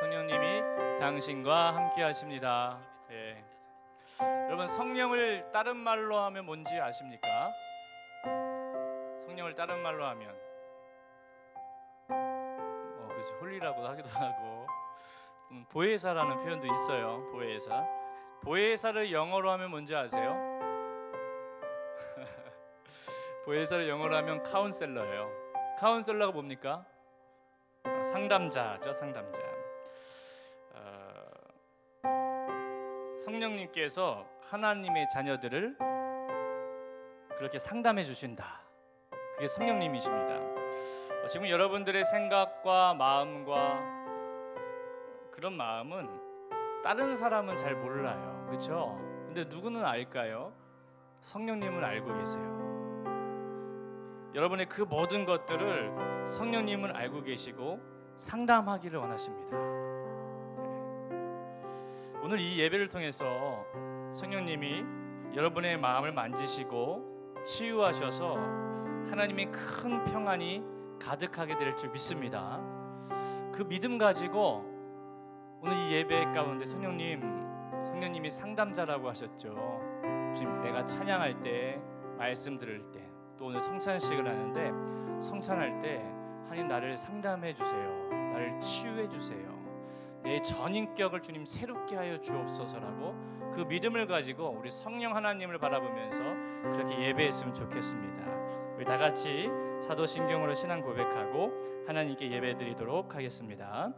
성령님이 당신과 함께 하십니다. 예. 여러분, 성령을 다른 말로 하면 뭔지 아십니까? 성령을 다른 말로 하면 그렇지, 홀리라고 하기도 하고 보혜사라는 표현도 있어요. 보혜사. 보혜사를 영어로 하면 뭔지 아세요? 보혜사를 영어로 하면 카운셀러예요. 카운셀러가 뭡니까? 상담자죠, 상담자. 성령님께서 하나님의 자녀들을 그렇게 상담해 주신다. 그게 성령님이십니다. 지금 여러분들의 생각과 마음과 그런 마음은 다른 사람은 잘 몰라요. 그렇죠? 근데 누구는 알까요? 성령님은 알고 계세요. 여러분의 그 모든 것들을 성령님은 알고 계시고 상담하기를 원하십니다. 오늘 이 예배를 통해서 성령님이 여러분의 마음을 만지시고 치유하셔서 하나님의 큰 평안이 가득하게 될 줄 믿습니다. 그 믿음 가지고 오늘 이 예배 가운데 성령님이 상담자라고 하셨죠. 지금 내가 찬양할 때, 말씀 들을 때, 또 오늘 성찬식을 하는데 성찬할 때 하나님 나를 상담해 주세요. 나를 치유해 주세요. 내 전인격을 주님 새롭게 하여 주옵소서라고 그 믿음을 가지고 우리 성령 하나님을 바라보면서 그렇게 예배했으면 좋겠습니다. 우리 다 같이 사도신경으로 신앙 고백하고 하나님께 예배드리도록 하겠습니다.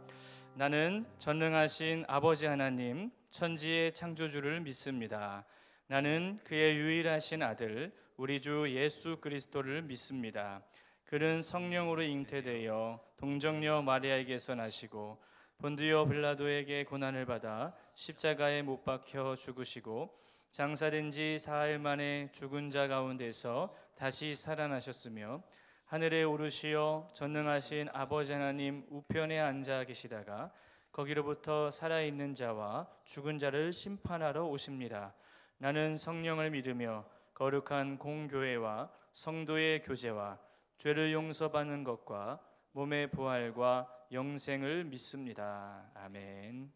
나는 전능하신 아버지 하나님, 천지의 창조주를 믿습니다. 나는 그의 유일하신 아들 우리 주 예수 그리스도를 믿습니다. 그는 성령으로 잉태되어 동정녀 마리아에게서 나시고 본디오 빌라도에게 고난을 받아 십자가에 못 박혀 죽으시고 장사된 지 사흘 만에 죽은 자 가운데서 다시 살아나셨으며 하늘에 오르시어 전능하신 아버지 하나님 우편에 앉아 계시다가 거기로부터 살아있는 자와 죽은 자를 심판하러 오십니다. 나는 성령을 믿으며 거룩한 공교회와 성도의 교제와 죄를 용서받는 것과 몸의 부활과 영생을 믿습니다. 아멘.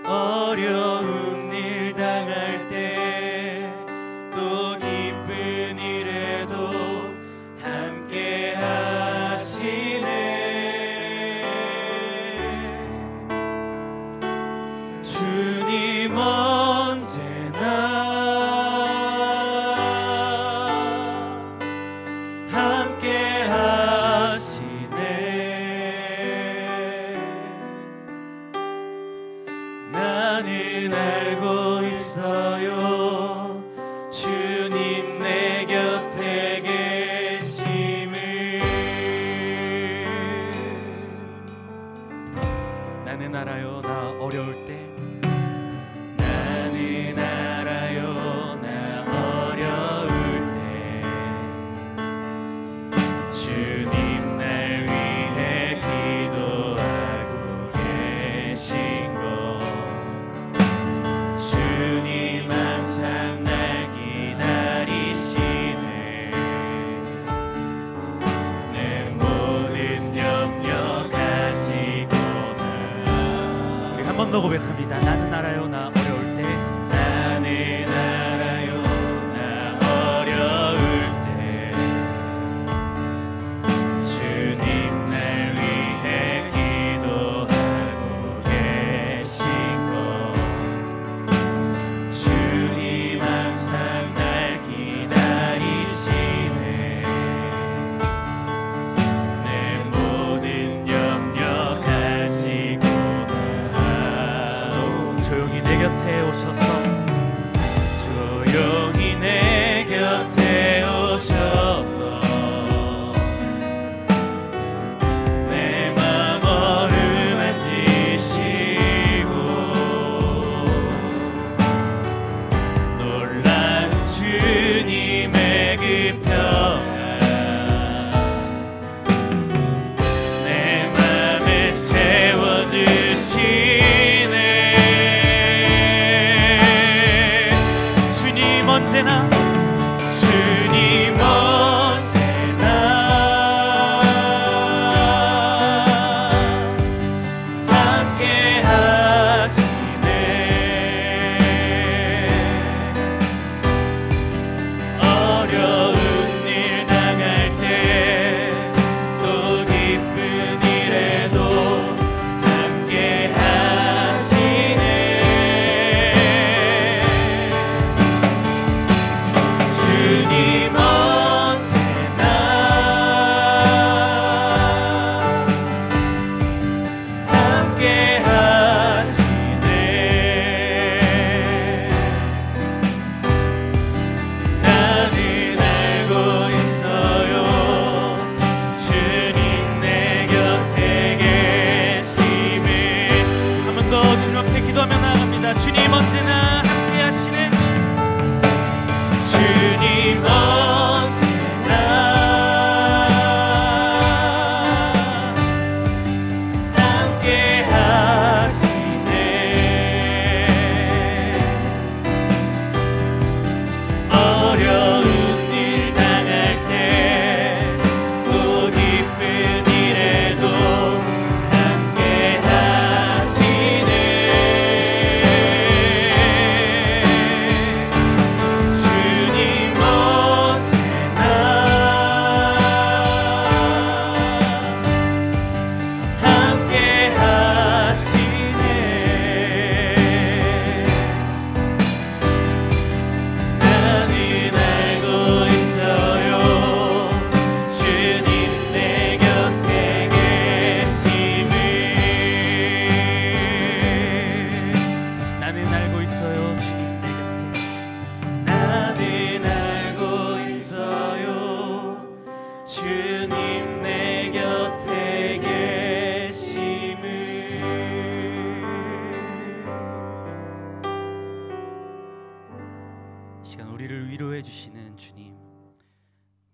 어려운 일 당할 때 또 기쁜 일에도 함께 하시네. 주님 언제나 함께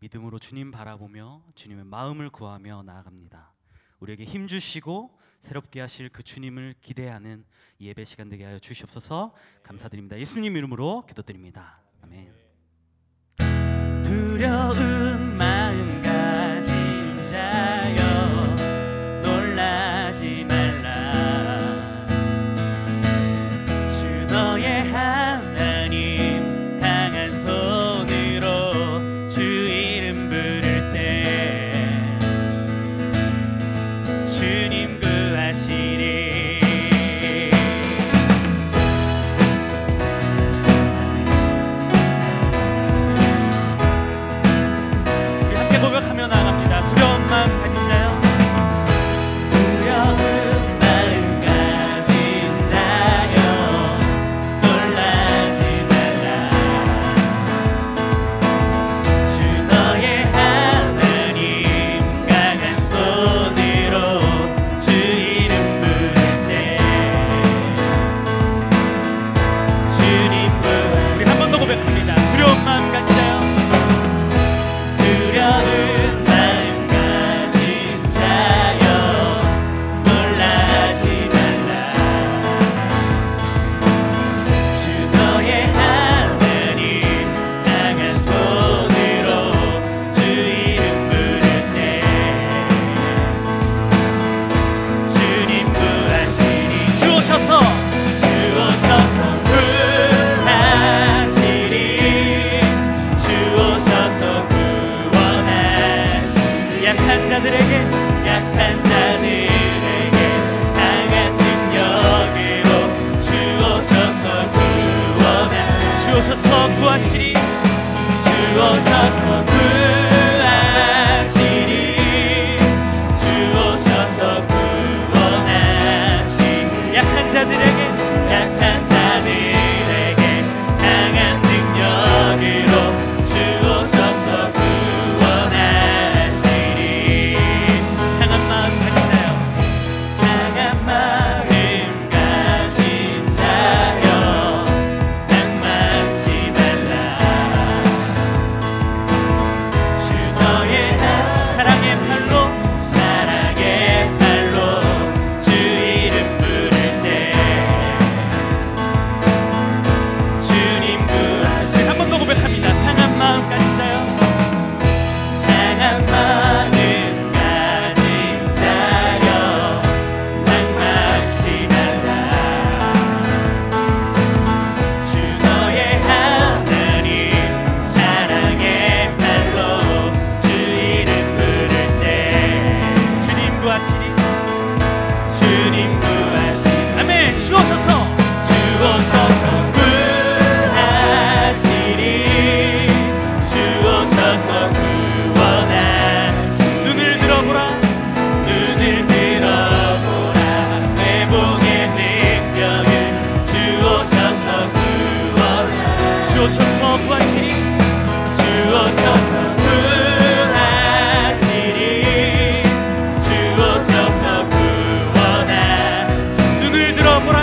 믿음으로 주님 바라보며 주님의 마음을 구하며 나아갑니다. 우리에게 힘 주시고 새롭게 하실 그 주님을 기대하는 이 예배 시간 되게 하여 주시옵소서. 감사드립니다. 예수님 이름으로 기도드립니다. 아멘. 두려운 마음 가진 자여 놀라지 말라. 주 너의 하나님 강한 손으로 주 이름 부를 때 주님 구하시리. 우리 함께 고백하며 나갑니다. 두려운 마음 가진 자여, 두려운 마음 가진 자여 놀라지 말라. 주 너의 하나님 강한 손으로 주 이름 부를 때 주님 부하시리. 우리 한 번 더 고백합니다. 두려운 마음 가진 자여, 두려운 마음 가진 자여 놀라지 말라. 주 너의 하나님 강한 손으로 주 이름 부를 때 주님 구하시리. 주 오셔서 구하시리. 주 오셔서 구원하시리. 약한 자들에게 강한 능력으로 주 오셔서 구원하시리. 주 오셔서 구하시리. 주 오셔서 구하시리. 주 오셔서 구원하시리. 약한 자들에게 강한 능력으로 주 오셔서 구원하시리. 상한 마음 가진 자여, 상한 마음 가진 자여 낭만치 말라. 주 너의 사랑의 팔로 주 이름 부를 때 주님 구하시리. 한 번 더 고백합니다. 상한 마음 가진 자여, 상한 마음 가진 자여 낭만치 말라. 주 너의 하나님 사랑의 팔로 주 이름 부를 때 주님 구하시리. 주님 구하시리. 아멘. 주 오셔서 구하시리. 주 오셔서 구원하시리. 눈을 들어보라. 회복의 능력을 주 오셔서 구원하시리. 주 오셔서 구하시리. 주 오셔서 구하시리. 주 오셔서 구원하시리. 눈을 들어보라.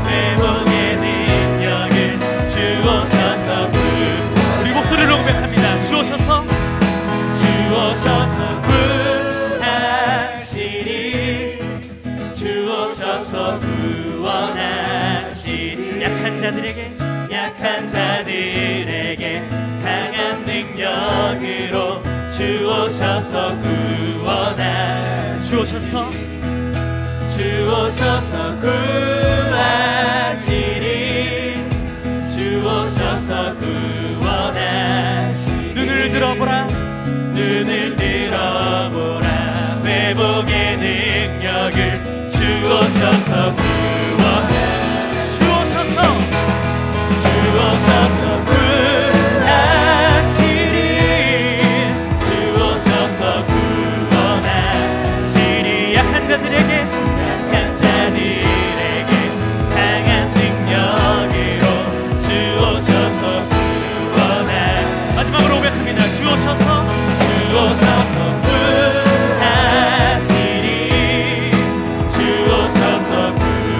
회복의 능력을 주 오셔서 우리 목소리로 고백합니다. 주 오셔서 구하시리. 주 오셔서 구원하시리. 약한 자들에게 강한 능력으로 주 오셔서 구원하시리. 주 오셔서 구하시리. 주 오셔서 구원하시리. 눈을 들어보라. 회복의 능력을 주 오셔서 구원하시리. 주 오셔서 구하시리. 주 오셔서 구원하시리. 약한 자들에게 강한 능력으로 주 오셔서 구원하시리. 마지막으로 고백합니다. 주 오셔서 구하시리. 주 오셔서 구하시리.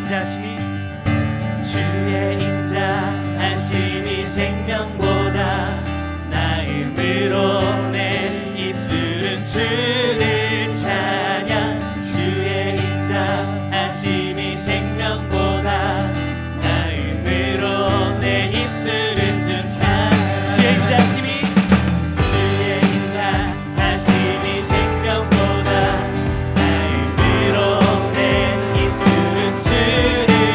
인자심이 주의 인자하심이 생명보다 나음으로 내 입술은 주를 찬양. 주의 인자하심이 생명보다 나음으로 내 입술은 주 찬양. 주의 인자하심이 생명보다 나음으로 내 입술은 주를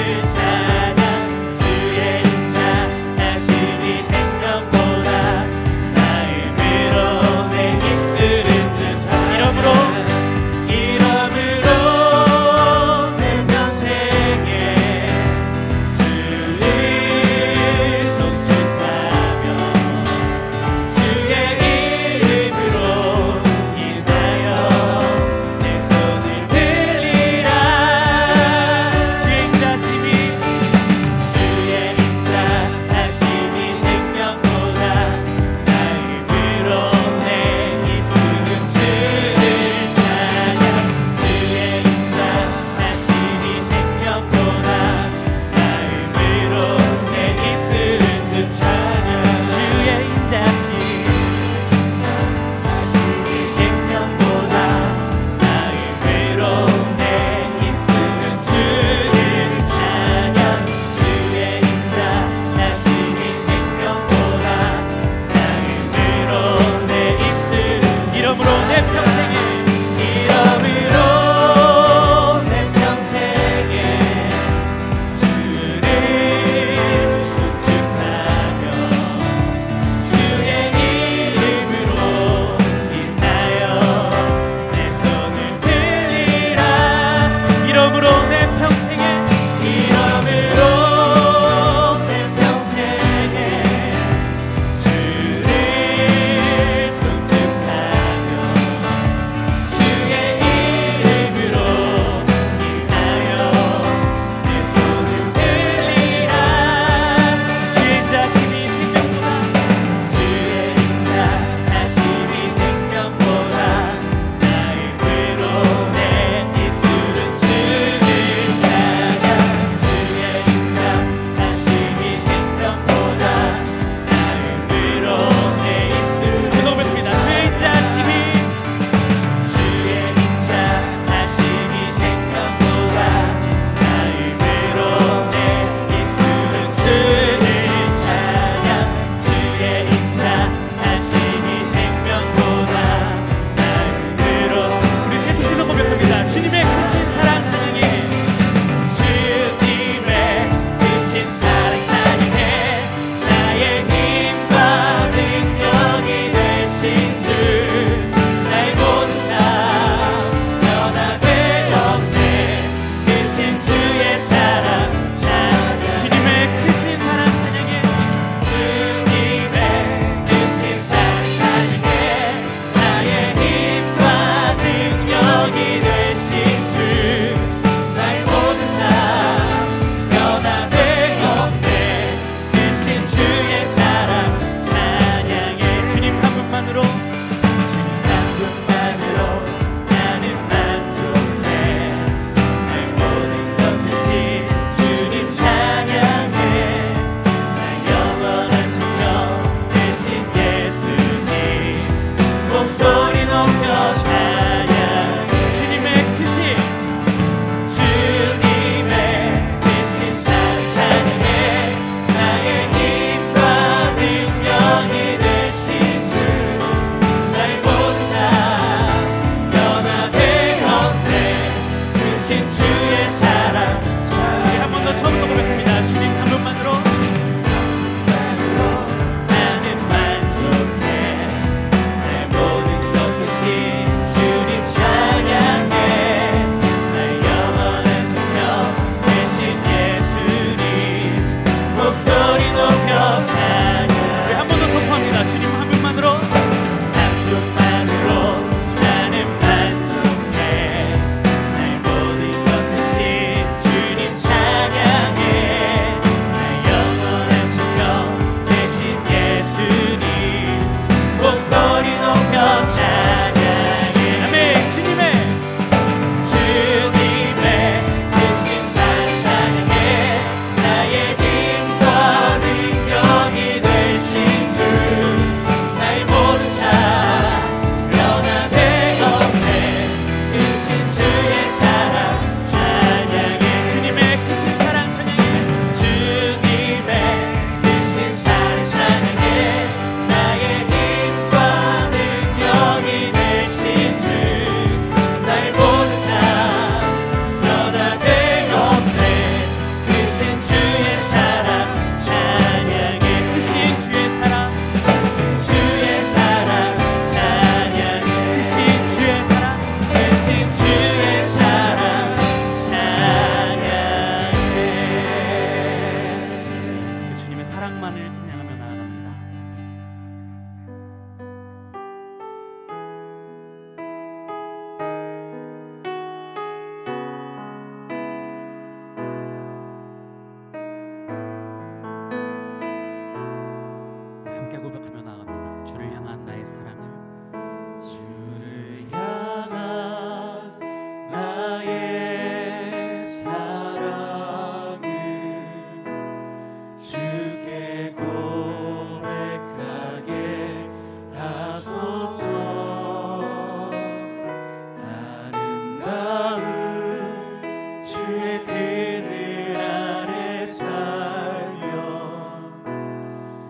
주의 그늘 아래 살며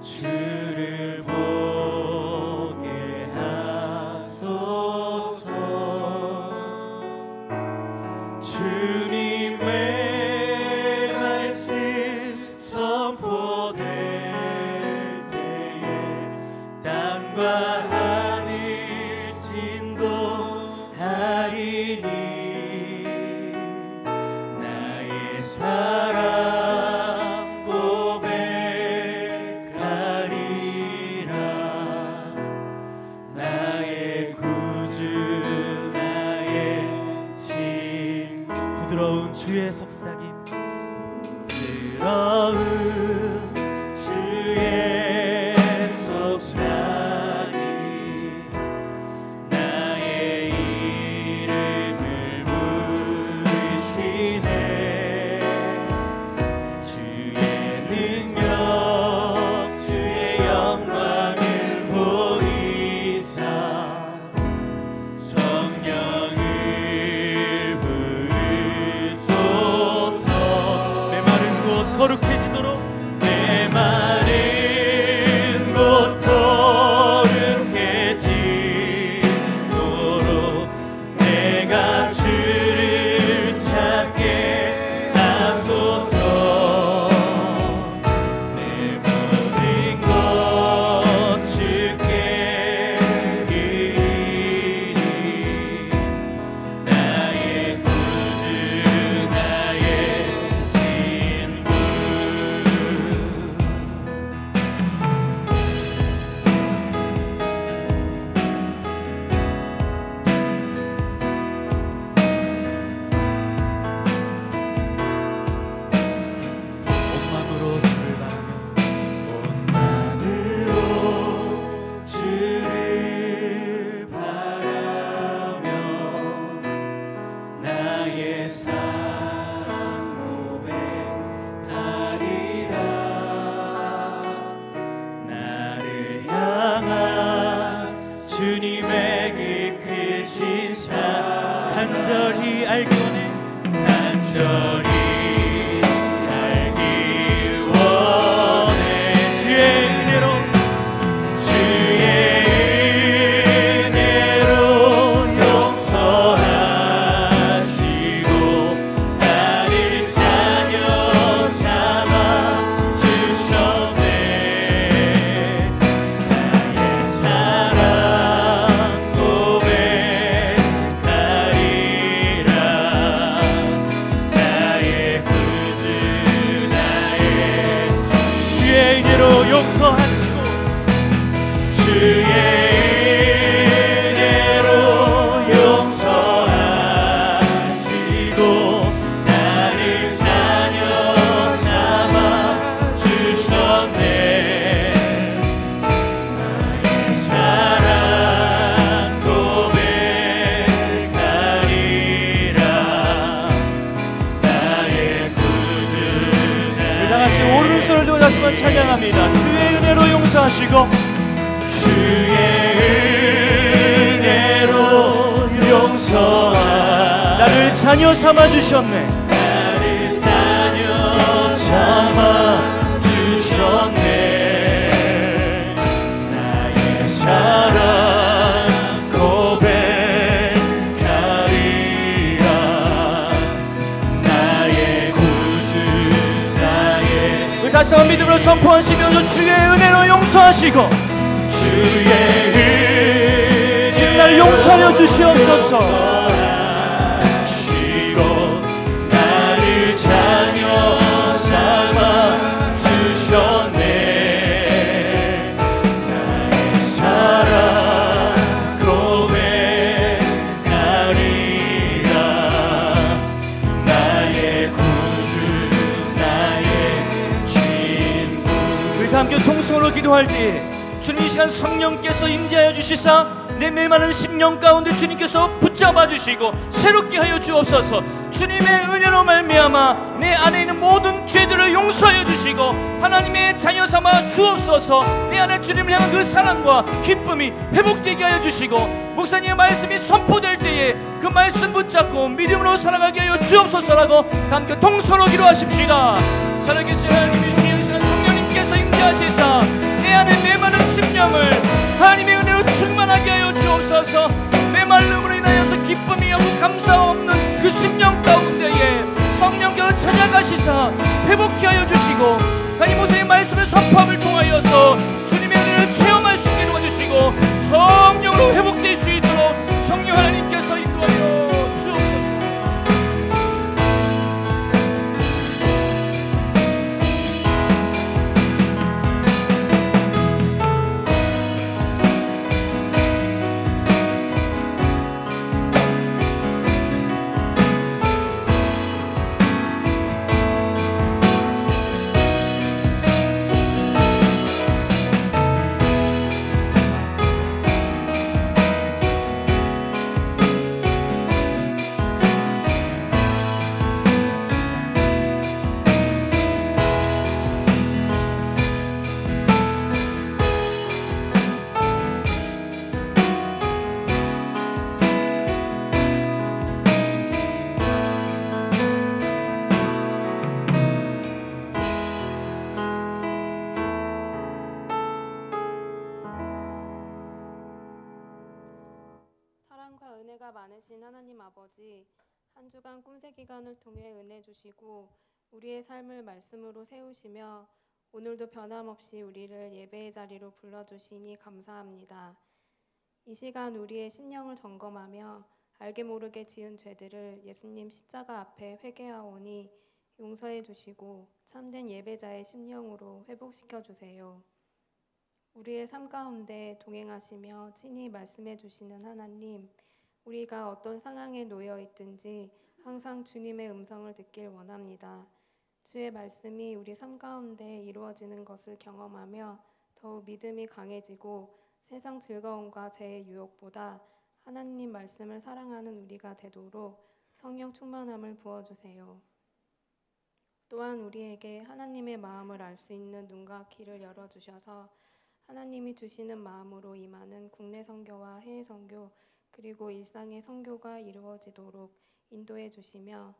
주를 보게 하소서. 주님의 말씀 선포될 때에 땅과 하늘 진동하리니 나의 사랑 고백하리라. 나의 구주 나의 진 부드러운 주의 속삭임, 부드러운 주의 속삭임 나의 이름을 부르시네. 주의 능력 주의 영광을 보이사 성령을 부으소서. 내 마른 곳 거룩해지도록, 내 마른 곳 거룩해지도록 내가 주를 찾게 하소서. 내 모든 것 주께 드리니 나의 구주 나의 진구. 온마음으로 주를 바라며 온마음으로 주를 바라며 나의 사랑 고백하리라. 나를 향한 주님의 그 크신 사랑 간절히 알기 원해. 간절히 알기 원해. 주의 은혜로 용서하시고 나를 자녀 삼아 주셨네. 나의 사랑 고백하리라. 나의 구주 나의 주의 은혜로 용서하시고 주의 은혜로 용서하시고 나를 자녀 삼아 주셨네. 나의 사랑 고백하리라. 나의 구주 다 같이 오른손을 들고 다시 한번 찬양합니다. 주의 은혜로 용서하시고 주의 은혜로 용서하시고 나를 자녀 삼아 주셨네. 나를 자녀 삼아 주셨네. 나의 사랑 고백하리라. 나의 구주 나의 우리 다시 한번 믿음으로 선포하시면서 주의 은혜로 용서하시고 주의 지금 날 용서하여 주시옵소서. 하시고 나를 자녀 삼아 주셨네. 나의 사랑 고백하리라. 나의 구주 나의 친구. 우리 다 함께 통성으로 기도할 때 주님 이 시간 성령께서 임재하여 주시사 내 메마른 심령 가운데 주님께서 붙잡아 주시고 새롭게 하여 주옵소서. 주님의 은혜로 말미암아 내 안에 있는 모든 죄들을 용서하여 주시고 하나님의 자녀 삼아 주옵소서. 내 안에 주님을 향한 그 사랑과 기쁨이 회복되게 하여 주시고 목사님의 말씀이 선포될 때에 그 말씀 붙잡고 믿음으로 살아가게 하여 주옵소서라고 함께 동서로 기도하십시다. 살아계신 하나님이 주의 시간 성령님께서 임재하시사 내 안에 메마른 심령을 하나님의 은혜로 충만하게 하여 주옵소서. 메마름으로 인하여서 기쁨이 없고 감사 없는 그 심령 가운데에 성령께서 찾아가시사 회복케 하여 주시고 하나님 모세의 말씀을 선포함을 통하여서 주님의 은혜를 체험할 수 있게 도와주시고 성령으로 회복될 수 있도록 성령 하나님께서 인도하여 주옵소서. 사랑과 은혜가 많으신 하나님 아버지, 한 주간 꿈새 기간을 통해 은혜 주시고 우리의 삶을 말씀으로 세우시며 오늘도 변함없이 우리를 예배의 자리로 불러주시니 감사합니다. 이 시간 우리의 심령을 점검하며 알게 모르게 지은 죄들을 예수님 십자가 앞에 회개하오니 용서해 주시고 참된 예배자의 심령으로 회복시켜 주세요. 우리의 삶 가운데 동행하시며 친히 말씀해 주시는 하나님, 우리가 어떤 상황에 놓여 있든지 항상 주님의 음성을 듣길 원합니다. 주의 말씀이 우리 삶 가운데 이루어지는 것을 경험하며 더욱 믿음이 강해지고 세상 즐거움과 죄의 유혹보다 하나님 말씀을 사랑하는 우리가 되도록 성령 충만함을 부어주세요. 또한 우리에게 하나님의 마음을 알 수 있는 눈과 귀를 열어주셔서 하나님이 주시는 마음으로 임하는 국내 선교와 해외 선교 그리고 일상의 선교가 이루어지도록 인도해 주시며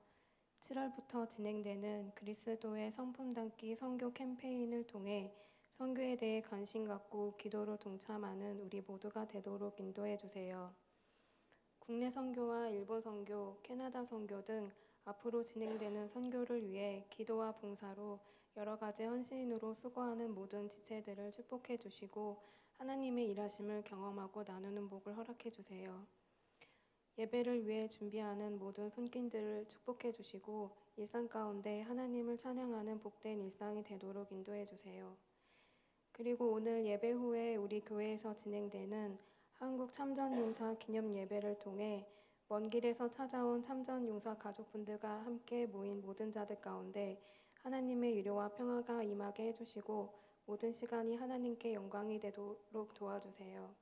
7월부터 진행되는 그리스도의 성품 담기 선교 캠페인을 통해 선교에 대해 관심 갖고 기도로 동참하는 우리 모두가 되도록 인도해 주세요. 국내 선교와 일본 선교, 캐나다 선교 등 앞으로 진행되는 선교를 위해 기도와 봉사로 여러 가지 헌신으로 수고하는 모든 지체들을 축복해 주시고 하나님의 일하심을 경험하고 나누는 복을 허락해 주세요. 예배를 위해 준비하는 모든 손길들을 축복해 주시고 일상 가운데 하나님을 찬양하는 복된 일상이 되도록 인도해 주세요. 그리고 오늘 예배 후에 우리 교회에서 진행되는 한국 참전용사 기념 예배를 통해 먼 길에서 찾아온 참전용사 가족분들과 함께 모인 모든 자들 가운데 하나님의 위로와 평화가 임하게 해주시고 모든 시간이 하나님께 영광이 되도록 도와주세요.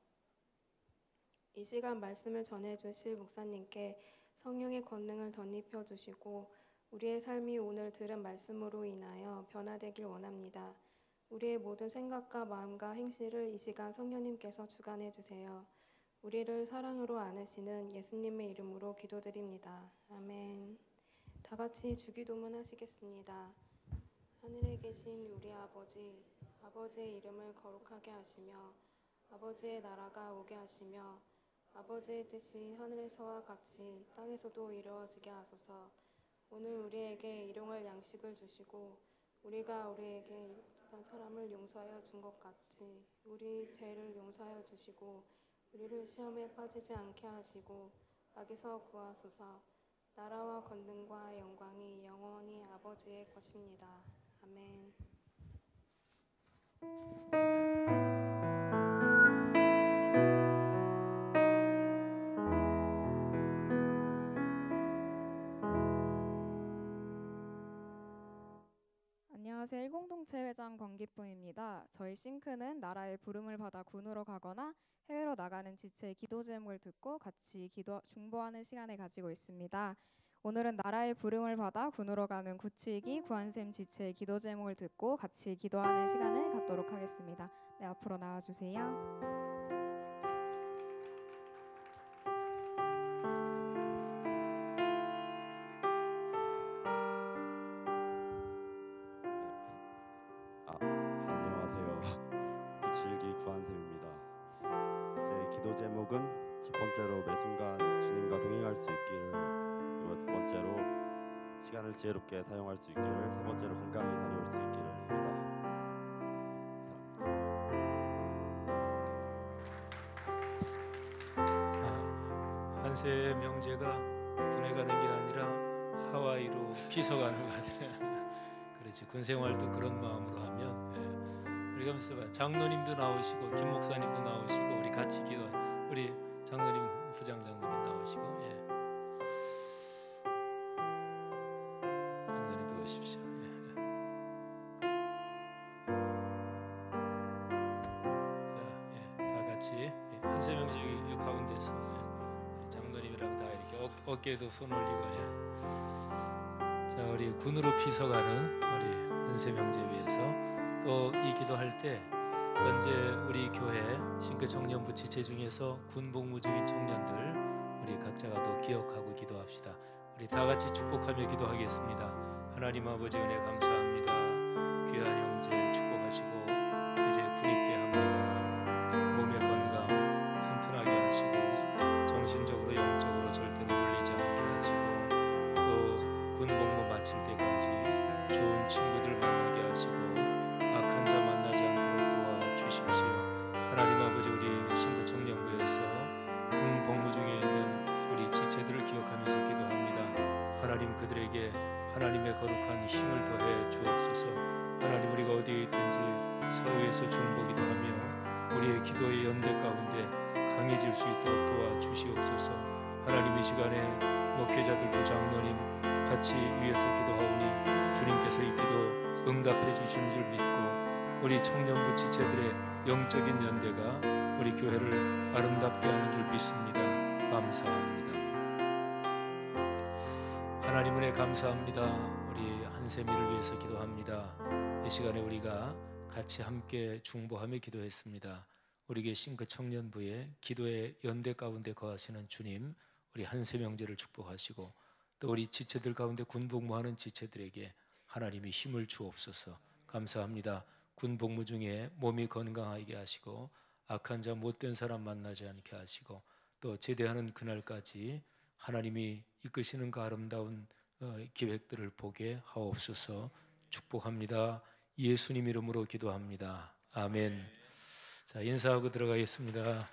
이 시간 말씀을 전해주실 목사님께 성령의 권능을 덧입혀 주시고 우리의 삶이 오늘 들은 말씀으로 인하여 변화되길 원합니다. 우리의 모든 생각과 마음과 행실을 이 시간 성령님께서 주관해 주세요. 우리를 사랑으로 안으시는 예수님의 이름으로 기도드립니다. 아멘. 다 같이 주기도문 하시겠습니다. 하늘에 계신 우리 아버지, 아버지의 이름을 거룩하게 하시며 아버지의 나라가 오게 하시며 아버지의 뜻이 하늘에서와 같이 땅에서도 이루어지게 하소서. 오늘 우리에게 일용할 양식을 주시고 우리가 우리에게 일단 사람을 용서하여 준 것 같이 우리 죄를 용서하여 주시고 우리를 시험에 빠지지 않게 하시고 악에서 구하소서. 나라와 권능과 영광이 영원히 아버지의 것입니다. 아멘. 안녕하세요. 1공동체 회장 권기쁨입니다. 저희 싱크는 나라의 부름을 받아 군으로 가거나 해외로 나가는 지체의 기도 제목을 듣고 같이 중보하는 시간을 가지고 있습니다. 오늘은 나라의 부름을 받아 군으로 가는 972 구한샘 지체의 기도 제목을 듣고 같이 기도하는 시간을 갖도록 하겠습니다. 네, 앞으로 나와주세요. 안녕하세요. 972 구한샘입니다. 제 기도 제목은 첫 번째로 매 순간 주님과 동행할 수 있기를, 그리고 두 번째로 시간을 지혜롭게 사용할 수 있기를, 세 번째로 건강히 다녀올 수 있기를입니다. 한세 명제가 군에 가는 게 아니라 하와이로 피서 가는 것 같아요. 그렇지, 군 생활도 그런 마음으로 하면 우리가 무슨 봐, 장로님도 나오시고 김 목사님도 나오시고 우리 같이 기도, 우리 장로님 부장 장로님 나오시고 장로님도 오십시오. 자, 다 같이 한세 명제 이 가운데서 장로님이랑 다 이렇게 어깨에도 손 올리고 자, 우리 군으로 피서가는 우리 한세 명제 위해서 또 이 기도할 때 현재 우리 교회 신크 청년부 지체 중에서 군 복무 중인 청년들 우리 각자가 또 기억하고 기도합시다. 우리 다 같이 축복하며 기도하겠습니다. 하나님 아버지 은혜 감사합니다. 귀한 형제 축복하시고 이제 군입대 합니다. 몸의 건강 튼튼하게 하시고 정신적으로 영적으로 절대로 눌리지 않게 하시고 또 군 복무 마칠 때까지 좋은 친구들 만나게 하시고 악한 자 만나지 않도록 도와주십시오. 하나님 아버지 우리 신구 청년부에서 군 복무 중에 있는 우리 지체들을 기억하면서 기도합니다. 하나님 그들에게 하나님의 거룩한 힘을 더해 주옵소서. 하나님 우리가 어디에 있든지 서로에서 중보기도 하며 우리의 기도의 연대 가운데 강해질 수 있도록 도와주시옵소서. 하나님 이 시간에 목회자들도 장로님 같이 위에서 기도하오니 주님께서 이 기도 응답해 주시는 줄 믿고 우리 청년부 지체들의 영적인 연대가 우리 교회를 아름답게 하는 줄 믿습니다. 감사합니다. 하나님 은혜 감사합니다. 우리 한세미를 위해서 기도합니다. 이 시간에 우리가 같이 함께 중보하며 기도했습니다. 우리 계신 그 청년부의 기도의 연대 가운데 거하시는 주님, 우리 한세명제를 축복하시고 또 우리 지체들 가운데 군복무하는 지체들에게 하나님이 힘을 주옵소서. 감사합니다. 군복무 중에 몸이 건강하게 하시고 악한 자 못된 사람 만나지 않게 하시고 또 제대하는 그날까지 하나님이 이끄시는 그 아름다운 계획들을 보게 하옵소서. 축복합니다. 예수님 이름으로 기도합니다. 아멘. 자, 인사하고 들어가겠습니다.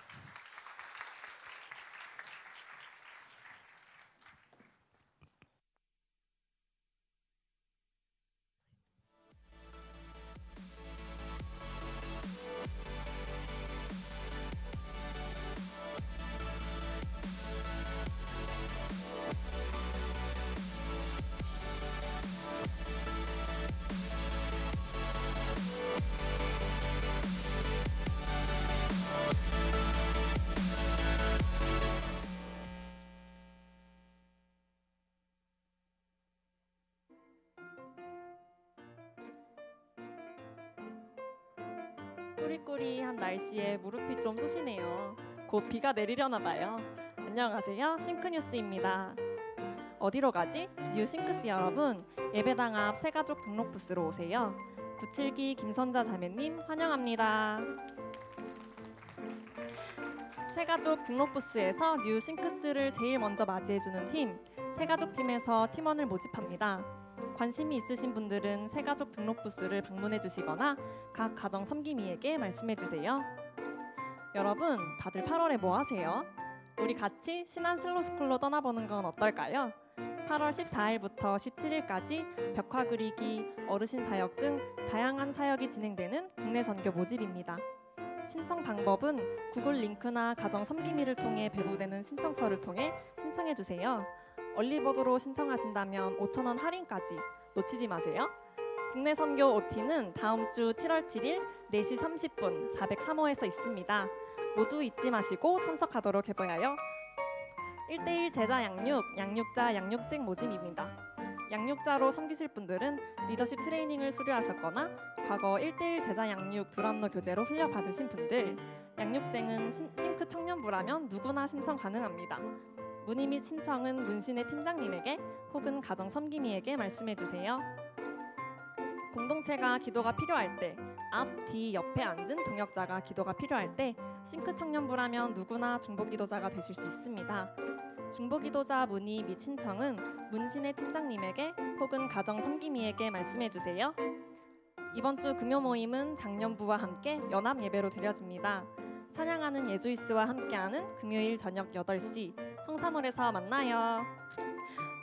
꾸리꾸리한 날씨에 무릎이 좀 쑤시네요. 곧 비가 내리려나 봐요. 안녕하세요, 싱크뉴스입니다. 어디로 가지? 뉴 싱크스 여러분, 예배당 앞 새가족 등록 부스로 오세요. 972 김선자 자매님 환영합니다. 새가족 등록 부스에서 뉴 싱크스를 제일 먼저 맞이해주는 팀, 새가족 팀에서 팀원을 모집합니다. 관심이 있으신 분들은 새가족 등록 부스를 방문해 주시거나 각 가정 섬김이에게 말씀해 주세요. 여러분, 다들 8월에 뭐 하세요? 우리 같이 신안 슬로스쿨로 떠나보는 건 어떨까요? 8월 14일부터 17일까지 벽화 그리기, 어르신 사역 등 다양한 사역이 진행되는 국내 선교 모집입니다. 신청 방법은 구글 링크나 가정 섬김이를 통해 배부되는 신청서를 통해 신청해 주세요. 얼리버드로 신청하신다면 5,000원 할인까지 놓치지 마세요. 국내 선교 OT는 다음 주 7월 7일 4시 30분 403호에서 있습니다. 모두 잊지 마시고 참석하도록 해보아요. 1대1 제자 양육, 양육자, 양육생 모집입니다. 양육자로 섬기실 분들은 리더십 트레이닝을 수료하셨거나 과거 1대1 제자 양육 두란노 교재로 훈련받으신 분들, 양육생은 싱크 청년부라면 누구나 신청 가능합니다. 문의 및 신청은 문신의 팀장님에게 혹은 가정 섬김이에게 말씀해주세요. 공동체가 기도가 필요할 때, 앞, 뒤, 옆에 앉은 동역자가 기도가 필요할 때 싱크 청년부라면 누구나 중보기도자가 되실 수 있습니다. 중보기도자 문의 및 신청은 문신의 팀장님에게 혹은 가정 섬김이에게 말씀해주세요. 이번 주 금요 모임은 장년부와 함께 연합 예배로 드려집니다. 찬양하는 예주이스와 함께하는 금요일 저녁 8시 성산홀에서 만나요.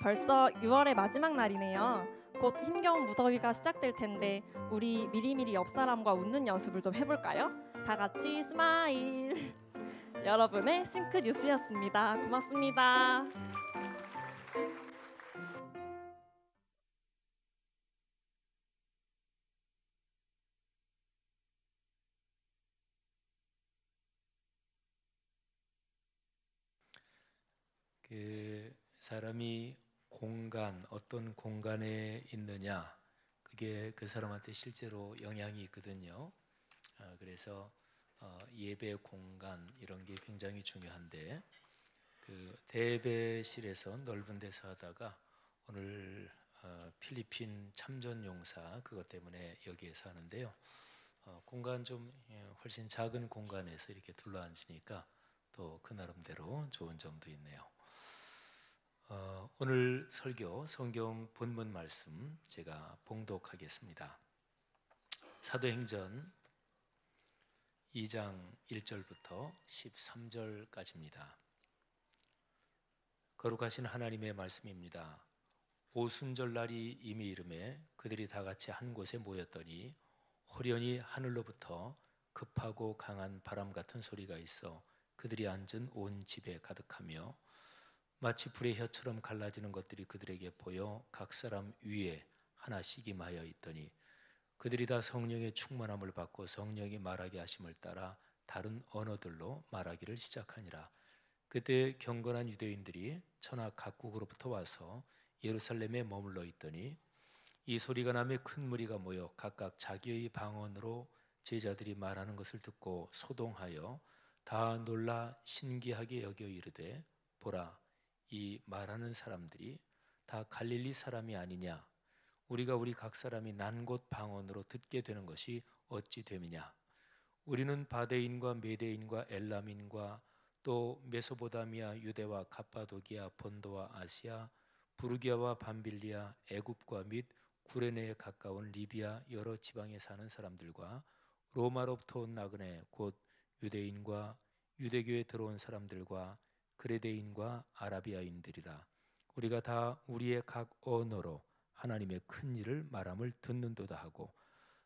벌써 6월의 마지막 날이네요. 곧 힘겨운 무더위가 시작될 텐데 우리 미리미리 옆 사람과 웃는 연습을 좀 해볼까요? 다 같이 스마일. 여러분의 싱크 뉴스였습니다. 고맙습니다. 그 사람이 어떤 공간에 있느냐, 그게 그 사람한테 실제로 영향이 있거든요. 그래서 예배 공간 이런 게 굉장히 중요한데, 그 대배실에서 넓은 데서 하다가 오늘 필리핀 참전 용사 그것 때문에 여기에서 하는데요. 공간 좀 훨씬 작은 공간에서 이렇게 둘러앉으니까 또 그 나름대로 좋은 점도 있네요. 오늘 설교 성경 본문 말씀 제가 봉독하겠습니다. 사도행전 2장 1절부터 13절까지입니다. 거룩하신 하나님의 말씀입니다. 오순절날이 이미 이르매 그들이 다 같이 한 곳에 모였더니 호련히 하늘로부터 급하고 강한 바람 같은 소리가 있어 그들이 앉은 온 집에 가득하며 마치 불의 혀처럼 갈라지는 것들이 그들에게 보여 각 사람 위에 하나씩 임하여 있더니 그들이 다 성령의 충만함을 받고 성령이 말하게 하심을 따라 다른 언어들로 말하기를 시작하니라. 그때 경건한 유대인들이 천하 각국으로부터 와서 예루살렘에 머물러 있더니 이 소리가 나며 큰 무리가 모여 각각 자기의 방언으로 제자들이 말하는 것을 듣고 소동하여 다 놀라 신기하게 여겨 이르되 보라, 이 말하는 사람들이 다 갈릴리 사람이 아니냐? 우리가 우리 각 사람이 난 곳 방언으로 듣게 되는 것이 어찌 됨이냐? 우리는 바데인과 메데인과 엘람인과 또 메소보다미아, 유대와 갑바도기아, 본도와 아시아, 부르기아와 밤빌리아, 애굽과 및 구레네에 가까운 리비아 여러 지방에 사는 사람들과 로마로부터 온 나그네 곧 유대인과 유대교에 들어온 사람들과 그레데인과 아라비아인들이라. 우리가 다 우리의 각 언어로 하나님의 큰 일을 말함을 듣는도다 하고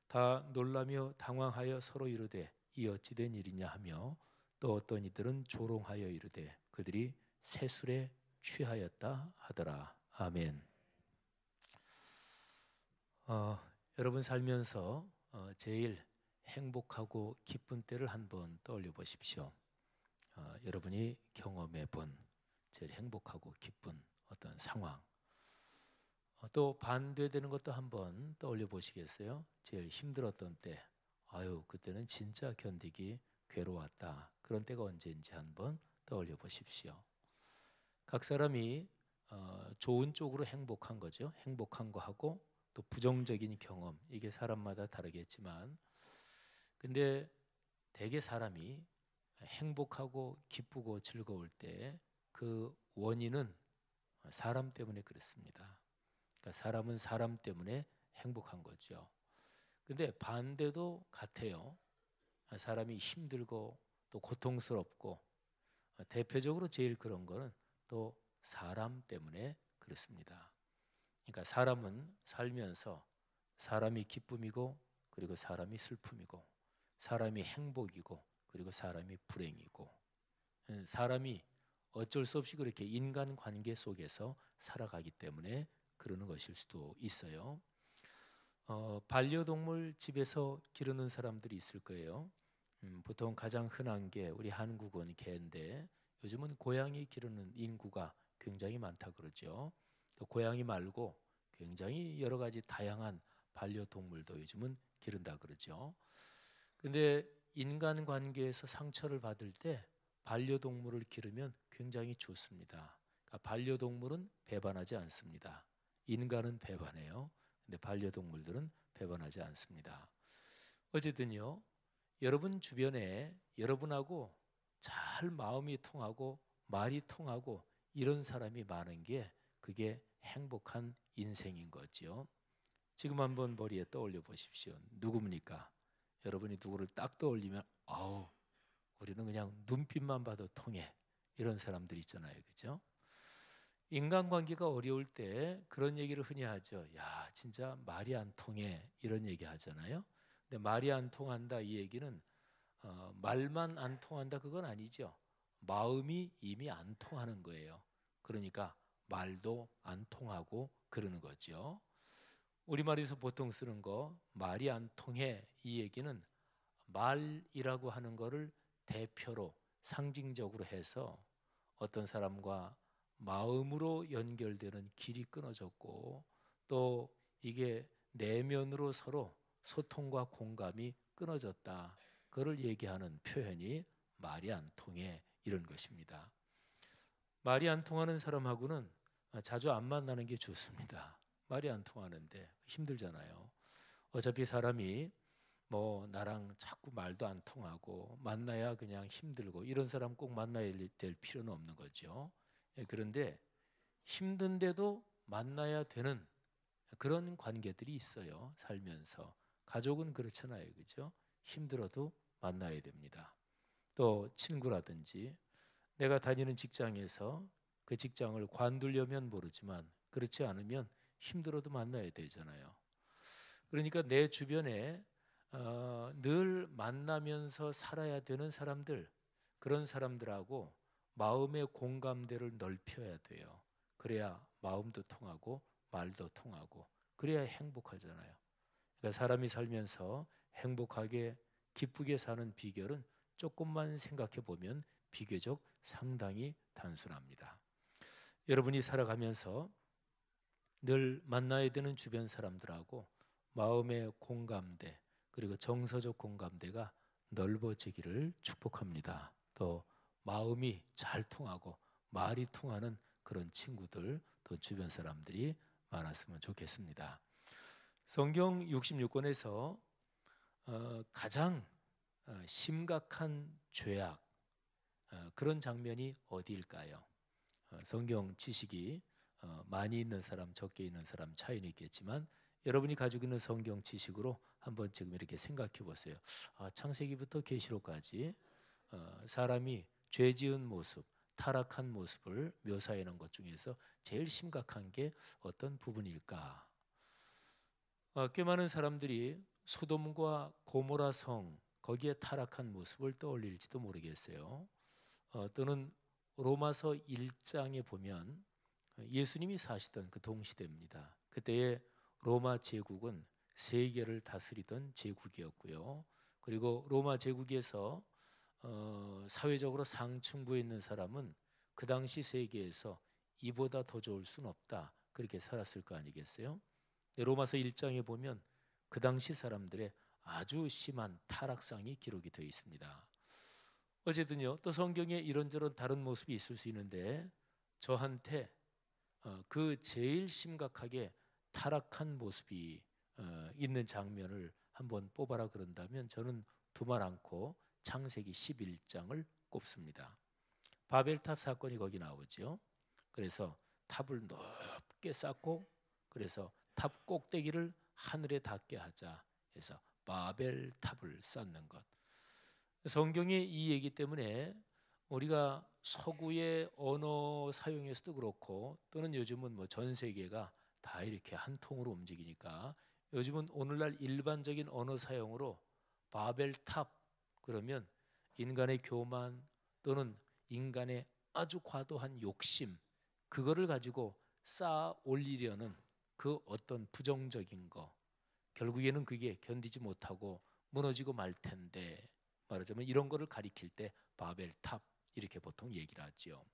다 놀라며 당황하여 서로 이르되 이 어찌 된 일이냐 하며 또 어떤 이들은 조롱하여 이르되 그들이 새술에 취하였다 하더라. 아멘. 여러분 살면서 제일 행복하고 기쁜 때를 한번 떠올려 보십시오. 여러분이 경험해 본 제일 행복하고 기쁜 어떤 상황, 또 반대되는 것도 한번 떠올려 보시겠어요? 제일 힘들었던 때, 그때는 진짜 견디기 괴로웠다. 그런 때가 언제인지 한번 떠올려 보십시오. 각 사람이 좋은 쪽으로 행복한 거죠. 행복한 거 하고 또 부정적인 경험, 이게 사람마다 다르겠지만, 근데 대개 사람이 행복하고 기쁘고 즐거울 때 그 원인은 사람 때문에 그렇습니다. 그러니까 사람은 사람 때문에 행복한 거죠. 근데 반대도 같아요. 사람이 힘들고 또 고통스럽고 대표적으로 제일 그런 거는 또 사람 때문에 그렇습니다. 그러니까 사람은 살면서 사람이 기쁨이고 그리고 사람이 슬픔이고 사람이 행복이고 그리고 사람이 불행이고 사람이 어쩔 수 없이 그렇게 인간관계 속에서 살아가기 때문에 그러는 것일 수도 있어요. 반려동물 집에서 기르는 사람들이 있을 거예요. 보통 가장 흔한 게 우리 한국은 개인데 요즘은 고양이 기르는 인구가 굉장히 많다 그러죠. 또 고양이 말고 굉장히 여러 가지 다양한 반려동물도 요즘은 기른다 그러죠. 근데 인간 관계에서 상처를 받을 때 반려동물을 기르면 굉장히 좋습니다. 그러니까 반려동물은 배반하지 않습니다. 인간은 배반해요. 근데 반려동물들은 배반하지 않습니다. 어쨌든요, 여러분 주변에 여러분하고 잘 마음이 통하고 말이 통하고 이런 사람이 많은 게 그게 행복한 인생인 거지요. 지금 한번 머리에 떠올려 보십시오. 누굽니까? 여러분이 누구를 딱 떠올리면 아우, 우리는 그냥 눈빛만 봐도 통해. 이런 사람들 있잖아요. 그죠? 인간관계가 어려울 때 그런 얘기를 흔히 하죠. 야, 진짜 말이 안 통해. 이런 얘기 하잖아요. 근데 말이 안 통한다 이 얘기는 말만 안 통한다 그건 아니죠. 마음이 이미 안 통하는 거예요. 그러니까 말도 안 통하고 그러는 거죠. 우리말에서 보통 쓰는 거 말이 안 통해 이 얘기는 말이라고 하는 거를 대표로 상징적으로 해서 어떤 사람과 마음으로 연결되는 길이 끊어졌고 또 이게 내면으로 서로 소통과 공감이 끊어졌다. 그걸 얘기하는 표현이 말이 안 통해 이런 것입니다. 말이 안 통하는 사람하고는 자주 안 만나는 게 좋습니다. 말이 안 통하는데 힘들잖아요. 어차피 사람이 뭐 나랑 자꾸 말도 안 통하고 만나야 그냥 힘들고 이런 사람 꼭 만나야 될 필요는 없는 거죠. 그런데 힘든데도 만나야 되는 그런 관계들이 있어요. 살면서. 가족은 그렇잖아요. 그죠? 힘들어도 만나야 됩니다. 또 친구라든지 내가 다니는 직장에서 그 직장을 관두려면 모르지만 그렇지 않으면 힘들어도 만나야 되잖아요. 그러니까 내 주변에 늘 만나면서 살아야 되는 사람들, 그런 사람들하고 마음의 공감대를 넓혀야 돼요. 그래야 마음도 통하고 말도 통하고 그래야 행복하잖아요. 그러니까 사람이 살면서 행복하게 기쁘게 사는 비결은 조금만 생각해 보면 비교적 상당히 단순합니다. 여러분이 살아가면서 늘 만나야 되는 주변 사람들하고 마음의 공감대 그리고 정서적 공감대가 넓어지기를 축복합니다. 또 마음이 잘 통하고 말이 통하는 그런 친구들 또 주변 사람들이 많았으면 좋겠습니다. 성경 66권에서 가장 심각한 죄악 그런 장면이 어디일까요? 성경 지식이 많이 있는 사람 적게 있는 사람 차이는 있겠지만 여러분이 가지고 있는 성경 지식으로 한번 지금 이렇게 생각해 보세요. 창세기부터 계시록까지 사람이 죄 지은 모습 타락한 모습을 묘사해 놓은 것 중에서 제일 심각한 게 어떤 부분일까? 꽤 많은 사람들이 소돔과 고모라 성 거기에 타락한 모습을 떠올릴지도 모르겠어요. 또는 로마서 1장에 보면 예수님이 사시던 그 동시대입니다. 그때의 로마 제국은 세계를 다스리던 제국이었고요. 그리고 로마 제국에서 사회적으로 상층부에 있는 사람은 그 당시 세계에서 이보다 더 좋을 수는 없다. 그렇게 살았을 거 아니겠어요? 로마서 1장에 보면 그 당시 사람들의 아주 심한 타락상이 기록이 되어 있습니다. 어쨌든요, 또 성경에 이런저런 다른 모습이 있을 수 있는데 저한테 그 제일 심각하게 타락한 모습이 있는 장면을 한번 뽑아라 그런다면 저는 두말 않고 창세기 11장을 꼽습니다. 바벨탑 사건이 거기 나오죠. 그래서 탑을 높게 쌓고 그래서 탑 꼭대기를 하늘에 닿게 하자 해서 바벨탑을 쌓는 것. 성경의 이 얘기 때문에 우리가 서구의 언어 사용에서도 그렇고 또는 요즘은 뭐 전 세계가 다 이렇게 한 통으로 움직이니까 요즘은 오늘날 일반적인 언어 사용으로 바벨탑 그러면 인간의 교만 또는 인간의 아주 과도한 욕심 그거를 가지고 쌓아 올리려는 그 어떤 부정적인 거 결국에는 그게 견디지 못하고 무너지고 말 텐데 말하자면 이런 거를 가리킬 때 바벨탑 이렇게 보통 얘기를 하죠.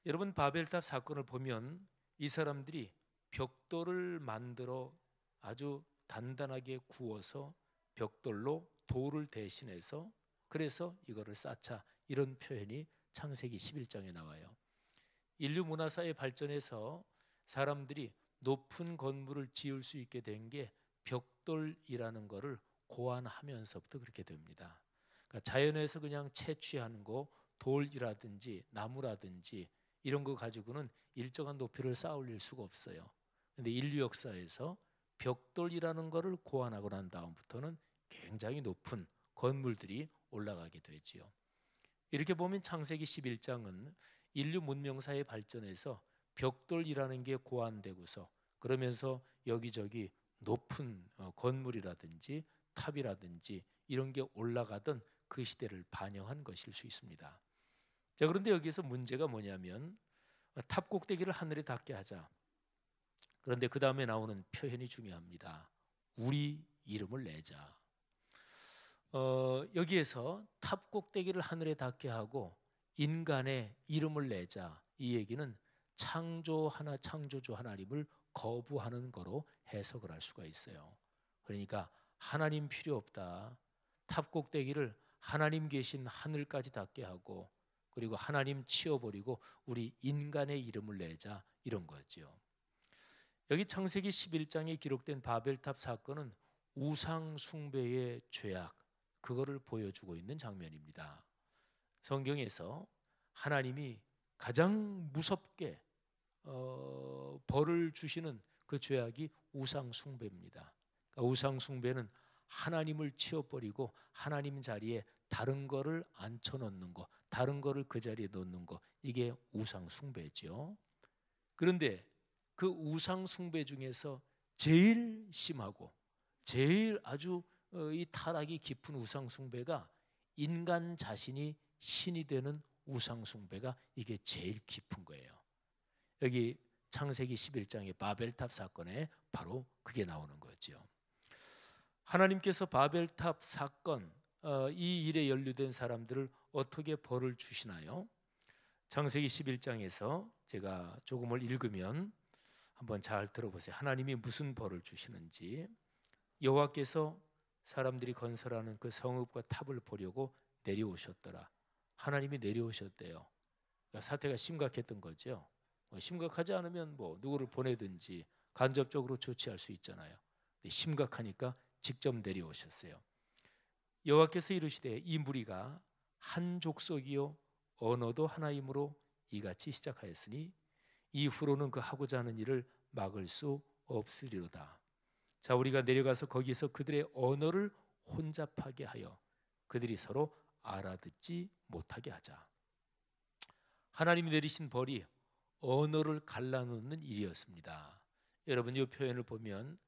여러분, 바벨탑 사건을 보면 이 사람들이 벽돌을 만들어 아주 단단하게 구워서 벽돌로 돌을 대신해서 그래서 이거를 쌓자, 이런 표현이 창세기 11장에 나와요. 인류 문화사의 발전에서 사람들이 높은 건물을 지을 수 있게 된 게 벽돌이라는 거를 고안하면서부터 그렇게 됩니다. 그러니까 자연에서 그냥 채취하는 거, 돌이라든지 나무라든지 이런 거 가지고는 일정한 높이를 쌓아 올릴 수가 없어요. 근데 인류 역사에서 벽돌이라는 거를 고안하고 난 다음부터는 굉장히 높은 건물들이 올라가게 되지요. 이렇게 보면 창세기 11장은 인류 문명사의 발전에서 벽돌이라는 게 고안되고서 그러면서 여기저기 높은 건물이라든지 탑이라든지 이런 게 올라가던 그 시대를 반영한 것일 수 있습니다. 자, 그런데 여기서 문제가 뭐냐면 탑 꼭대기를 하늘에 닿게 하자. 그런데 그 다음에 나오는 표현이 중요합니다. 우리 이름을 내자. 여기에서 탑 꼭대기를 하늘에 닿게 하고 인간의 이름을 내자, 이 얘기는 창조주 하나님을 거부하는 거로 해석을 할 수가 있어요. 그러니까 하나님 필요 없다. 탑 꼭대기를 하나님 계신 하늘까지 닿게 하고 그리고 하나님 치워버리고 우리 인간의 이름을 내자, 이런 거죠. 여기 창세기 11장에 기록된 바벨탑 사건은 우상 숭배의 죄악, 그거를 보여주고 있는 장면입니다. 성경에서 하나님이 가장 무섭게 벌을 주시는 그 죄악이 우상 숭배입니다. 그러니까 우상 숭배는 하나님을 치워버리고 하나님 자리에 다른 거를 앉혀놓는 거, 다른 거를 그 자리에 놓는 거, 이게 우상 숭배죠. 그런데 그 우상 숭배 중에서 제일 심하고 제일 아주 이 타락이 깊은 우상 숭배가 인간 자신이 신이 되는 우상 숭배가 이게 제일 깊은 거예요. 여기 창세기 11장의 바벨탑 사건에 바로 그게 나오는 거죠. 하나님께서 바벨탑 사건, 이 일에 연루된 사람들을 어떻게 벌을 주시나요? 창세기 11장에서 제가 조금을 읽으면 한번 잘 들어보세요. 하나님이 무슨 벌을 주시는지. 여호와께서 사람들이 건설하는 그 성읍과 탑을 보려고 내려오셨더라. 하나님이 내려오셨대요. 그러니까 사태가 심각했던 거죠. 심각하지 않으면 뭐 누구를 보내든지 간접적으로 조치할 수 있잖아요. 근데 심각하니까 직접 내려오셨어요. 여호와께서 이르시되 이 무리가 한 족속이요 언어도 하나이므로 이같이 시작하였으니 이후로는 그 하고자 하는 일을 막을 수 없으리로다. 자, 우리가 내려가서 거기서 그들의 언어를 혼잡하게 하여 그들이 서로 알아듣지 못하게 하자. 하나님이 내리신 벌이 언어를 갈라놓는 일이었습니다. 여러분, 이 표현을 보면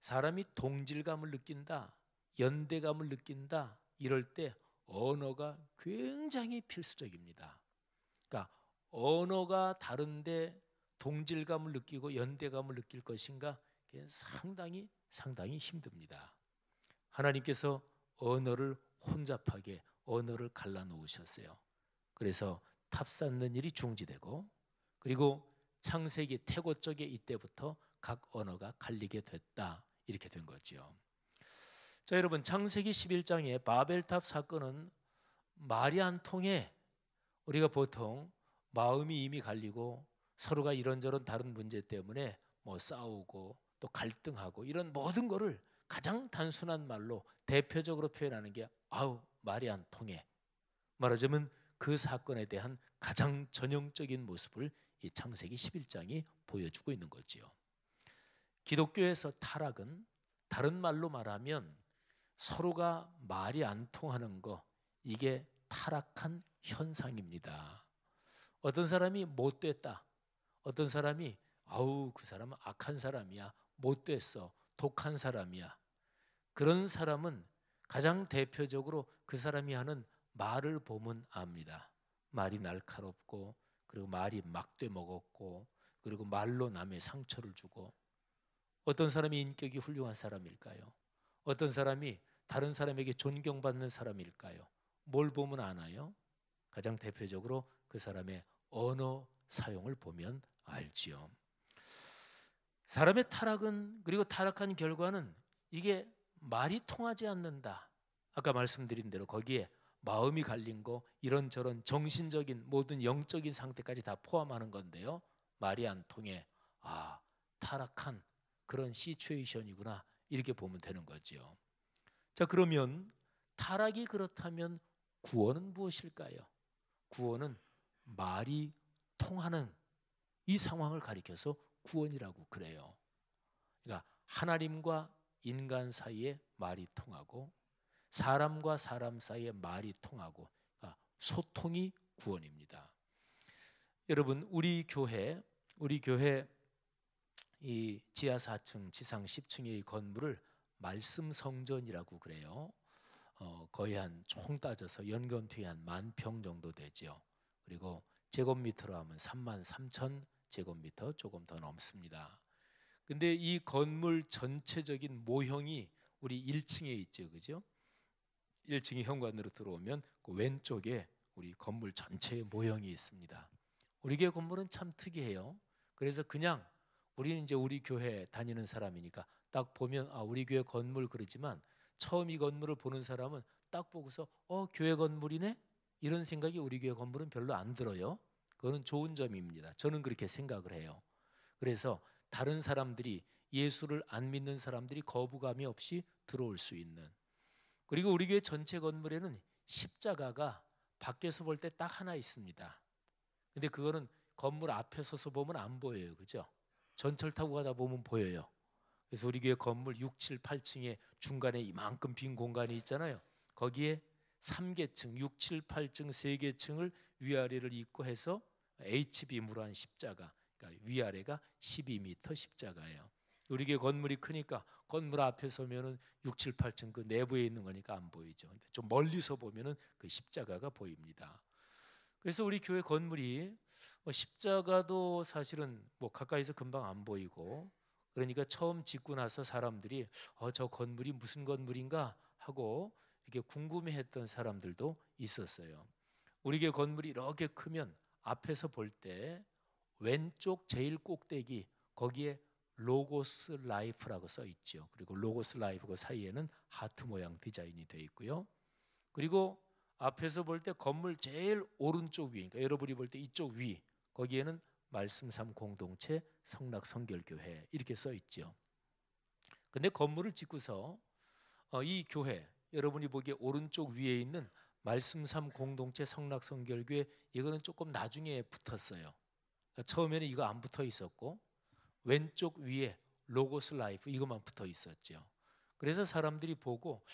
사람이 동질감을 느낀다, 연대감을 느낀다, 이럴 때 언어가 굉장히 필수적입니다. 그러니까 언어가 다른데 동질감을 느끼고 연대감을 느낄 것인가, 상당히 힘듭니다. 하나님께서 언어를 혼잡하게, 언어를 갈라놓으셨어요. 그래서 탑 쌓는 일이 중지되고, 그리고 창세기 태고 쪽에 이때부터 각 언어가 갈리게 됐다, 이렇게 된 거죠. 자, 여러분, 창세기 11장의 바벨탑 사건은 말이 안 통해 우리가 보통 마음이 이미 갈리고 서로가 이런저런 다른 문제 때문에 뭐 싸우고 또 갈등하고 이런 모든 거를 가장 단순한 말로 대표적으로 표현하는 게 아우 말이 안 통해. 말하자면 그 사건에 대한 가장 전형적인 모습을 이 창세기 11장이 보여주고 있는 거지요. 기독교에서 타락은 다른 말로 말하면 서로가 말이 안 통하는 거, 이게 타락한 현상입니다. 어떤 사람이 못됐다, 어떤 사람이 아우 그 사람은 악한 사람이야, 못됐어, 독한 사람이야. 그런 사람은 가장 대표적으로 그 사람이 하는 말을 보면 압니다. 말이 날카롭고, 그리고 말이 막돼 먹었고, 그리고 말로 남의 상처를 주고. 어떤 사람이 인격이 훌륭한 사람일까요? 어떤 사람이 다른 사람에게 존경받는 사람일까요? 뭘 보면 아나요? 가장 대표적으로 그 사람의 언어 사용을 보면 알지요. 사람의 타락은, 그리고 타락한 결과는 이게 말이 통하지 않는다. 아까 말씀드린 대로 거기에 마음이 갈린 거, 이런저런 정신적인 모든 영적인 상태까지 다 포함하는 건데요. 말이 안 통해, 아, 타락한 그런 시츄에이션이구나, 이렇게 보면 되는 거죠. 자, 그러면 타락이 그렇다면 구원은 무엇일까요? 구원은 말이 통하는 이 상황을 가리켜서 구원이라고 그래요. 그러니까 하나님과 인간 사이에 말이 통하고 사람과 사람 사이에 말이 통하고, 그러니까 소통이 구원입니다. 여러분, 우리 교회 이 지하 4층, 지상 10층의 이 건물을 말씀 성전이라고 그래요. 거의 한 총 따져서 연건평이 한 10,000평 정도 되죠. 그리고 제곱미터로 하면 33,000 제곱미터 조금 더 넘습니다. 근데 이 건물 전체적인 모형이 우리 1층에 있죠, 그죠? 1층의 현관으로 들어오면 그 왼쪽에 우리 건물 전체의 모형이 있습니다. 우리 교회 건물은 참 특이해요. 그래서 그냥 우리는 이제 우리 교회 다니는 사람이니까 딱 보면 아, 우리 교회 건물 그러지만 처음 이 건물을 보는 사람은 딱 보고서 교회 건물이네? 이런 생각이 우리 교회 건물은 별로 안 들어요. 그거는 좋은 점입니다. 저는 그렇게 생각을 해요. 그래서 다른 사람들이, 예수를 안 믿는 사람들이 거부감이 없이 들어올 수 있는, 그리고 우리 교회 전체 건물에는 십자가가 밖에서 볼 때 딱 하나 있습니다. 근데 그거는 건물 앞에 서서 보면 안 보여요, 그죠? 전철 타고 가다 보면 보여요. 그래서 우리 교회 건물 6, 7, 8층에 중간에 이만큼 빈 공간이 있잖아요. 거기에 3개층, 6, 7, 8층 3개층을 위아래를 잇고 해서 HB임으로 한 십자가, 그러니까 위아래가 12m 십자가예요. 우리 교회 건물이 크니까 건물 앞에 서면은 6, 7, 8층 그 내부에 있는 거니까 안 보이죠. 좀 멀리서 보면은 그 십자가가 보입니다. 그래서 우리 교회 건물이 십자가도 사실은 뭐 가까이서 금방 안 보이고, 그러니까 처음 짓고 나서 사람들이 저 건물이 무슨 건물인가 하고 이렇게 궁금해했던 사람들도 있었어요. 우리 교회 건물이 이렇게 크면 앞에서 볼 때 왼쪽 제일 꼭대기 거기에 로고스 라이프라고 써 있죠. 그리고 로고스 라이프 그 사이에는 하트 모양 디자인이 되어 있고요. 그리고 앞에서 볼 때 건물 제일 오른쪽 위, 그러니까 여러분이 볼 때 이쪽 위, 거기에는 말씀 삶 공동체 성락 성결교회 이렇게 써 있죠. 근데 건물을 짓고서 이 교회, 여러분이 보기에 오른쪽 위에 있는 말씀 삶 공동체 성락 성결교회, 이거는 조금 나중에 붙었어요. 그러니까 처음에는 이거 안 붙어 있었고 왼쪽 위에 로고스 라이프 이것만 붙어 있었죠. 그래서 사람들이 보고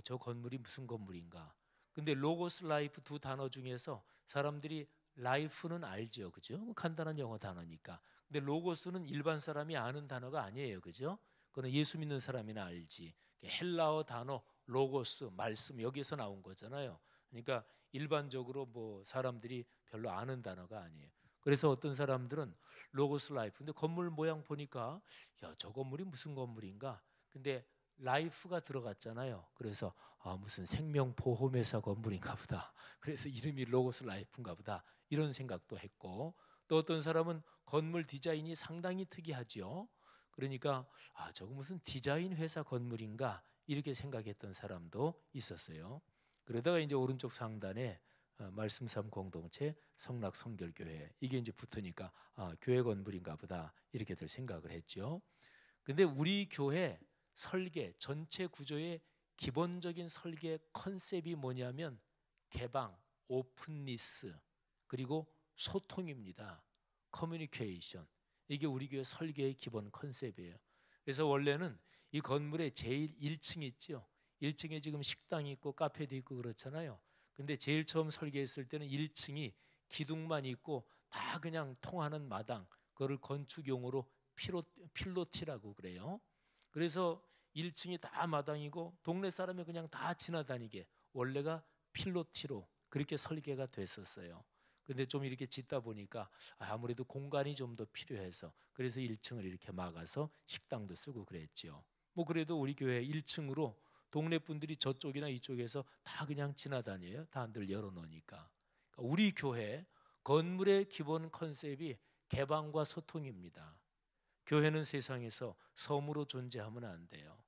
저 건물이 무슨 건물인가. 근데 로고스 라이프 두 단어 중에서 사람들이 라이프는 알죠, 그죠? 간단한 영어 단어니까. 근데 로고스는 일반 사람이 아는 단어가 아니에요, 그죠? 그거는 예수 믿는 사람이나 알지. 헬라어 단어 로고스, 말씀, 여기에서 나온 거잖아요. 그러니까 일반적으로 뭐 사람들이 별로 아는 단어가 아니에요. 그래서 어떤 사람들은 로고스 라이프, 근데 건물 모양 보니까 야, 저 건물이 무슨 건물인가? 근데 라이프가 들어갔잖아요. 그래서 무슨 생명보험회사 건물인가 보다. 그래서 이름이 로고스 라이프인가 보다. 이런 생각도 했고, 또 어떤 사람은 건물 디자인이 상당히 특이하죠. 그러니까 저거 무슨 디자인 회사 건물인가 이렇게 생각했던 사람도 있었어요. 그러다가 이제 오른쪽 상단에 말씀 삶 공동체 성락 성결교회 이게 이제 붙으니까 교회 건물인가 보다 이렇게들 생각을 했죠. 근데 우리 교회 설계 전체 구조의 기본적인 설계 컨셉이 뭐냐면 개방, 오픈니스, 그리고 소통입니다. 커뮤니케이션. 이게 우리 교회 설계의 기본 컨셉이에요. 그래서 원래는 이 건물에 제일 1층 있죠. 1층에 지금 식당이 있고 카페도 있고 그렇잖아요. 근데 제일 처음 설계했을 때는 1층이 기둥만 있고 다 그냥 통하는 마당, 그거를 건축용어로 필로티라고 그래요. 그래서 1층이 다 마당이고 동네 사람이 그냥 다 지나다니게 원래가 필로티로 그렇게 설계가 됐었어요. 근데 좀 이렇게 짓다 보니까 아무래도 공간이 좀 더 필요해서 그래서 1층을 이렇게 막아서 식당도 쓰고 그랬죠. 뭐 그래도 우리 교회 1층으로 동네 분들이 저쪽이나 이쪽에서 다 그냥 지나다녀요. 다들 열어놓으니까. 그러니까 우리 교회 건물의 기본 컨셉이 개방과 소통입니다. 교회는 세상에서 섬으로 존재하면 안 돼요.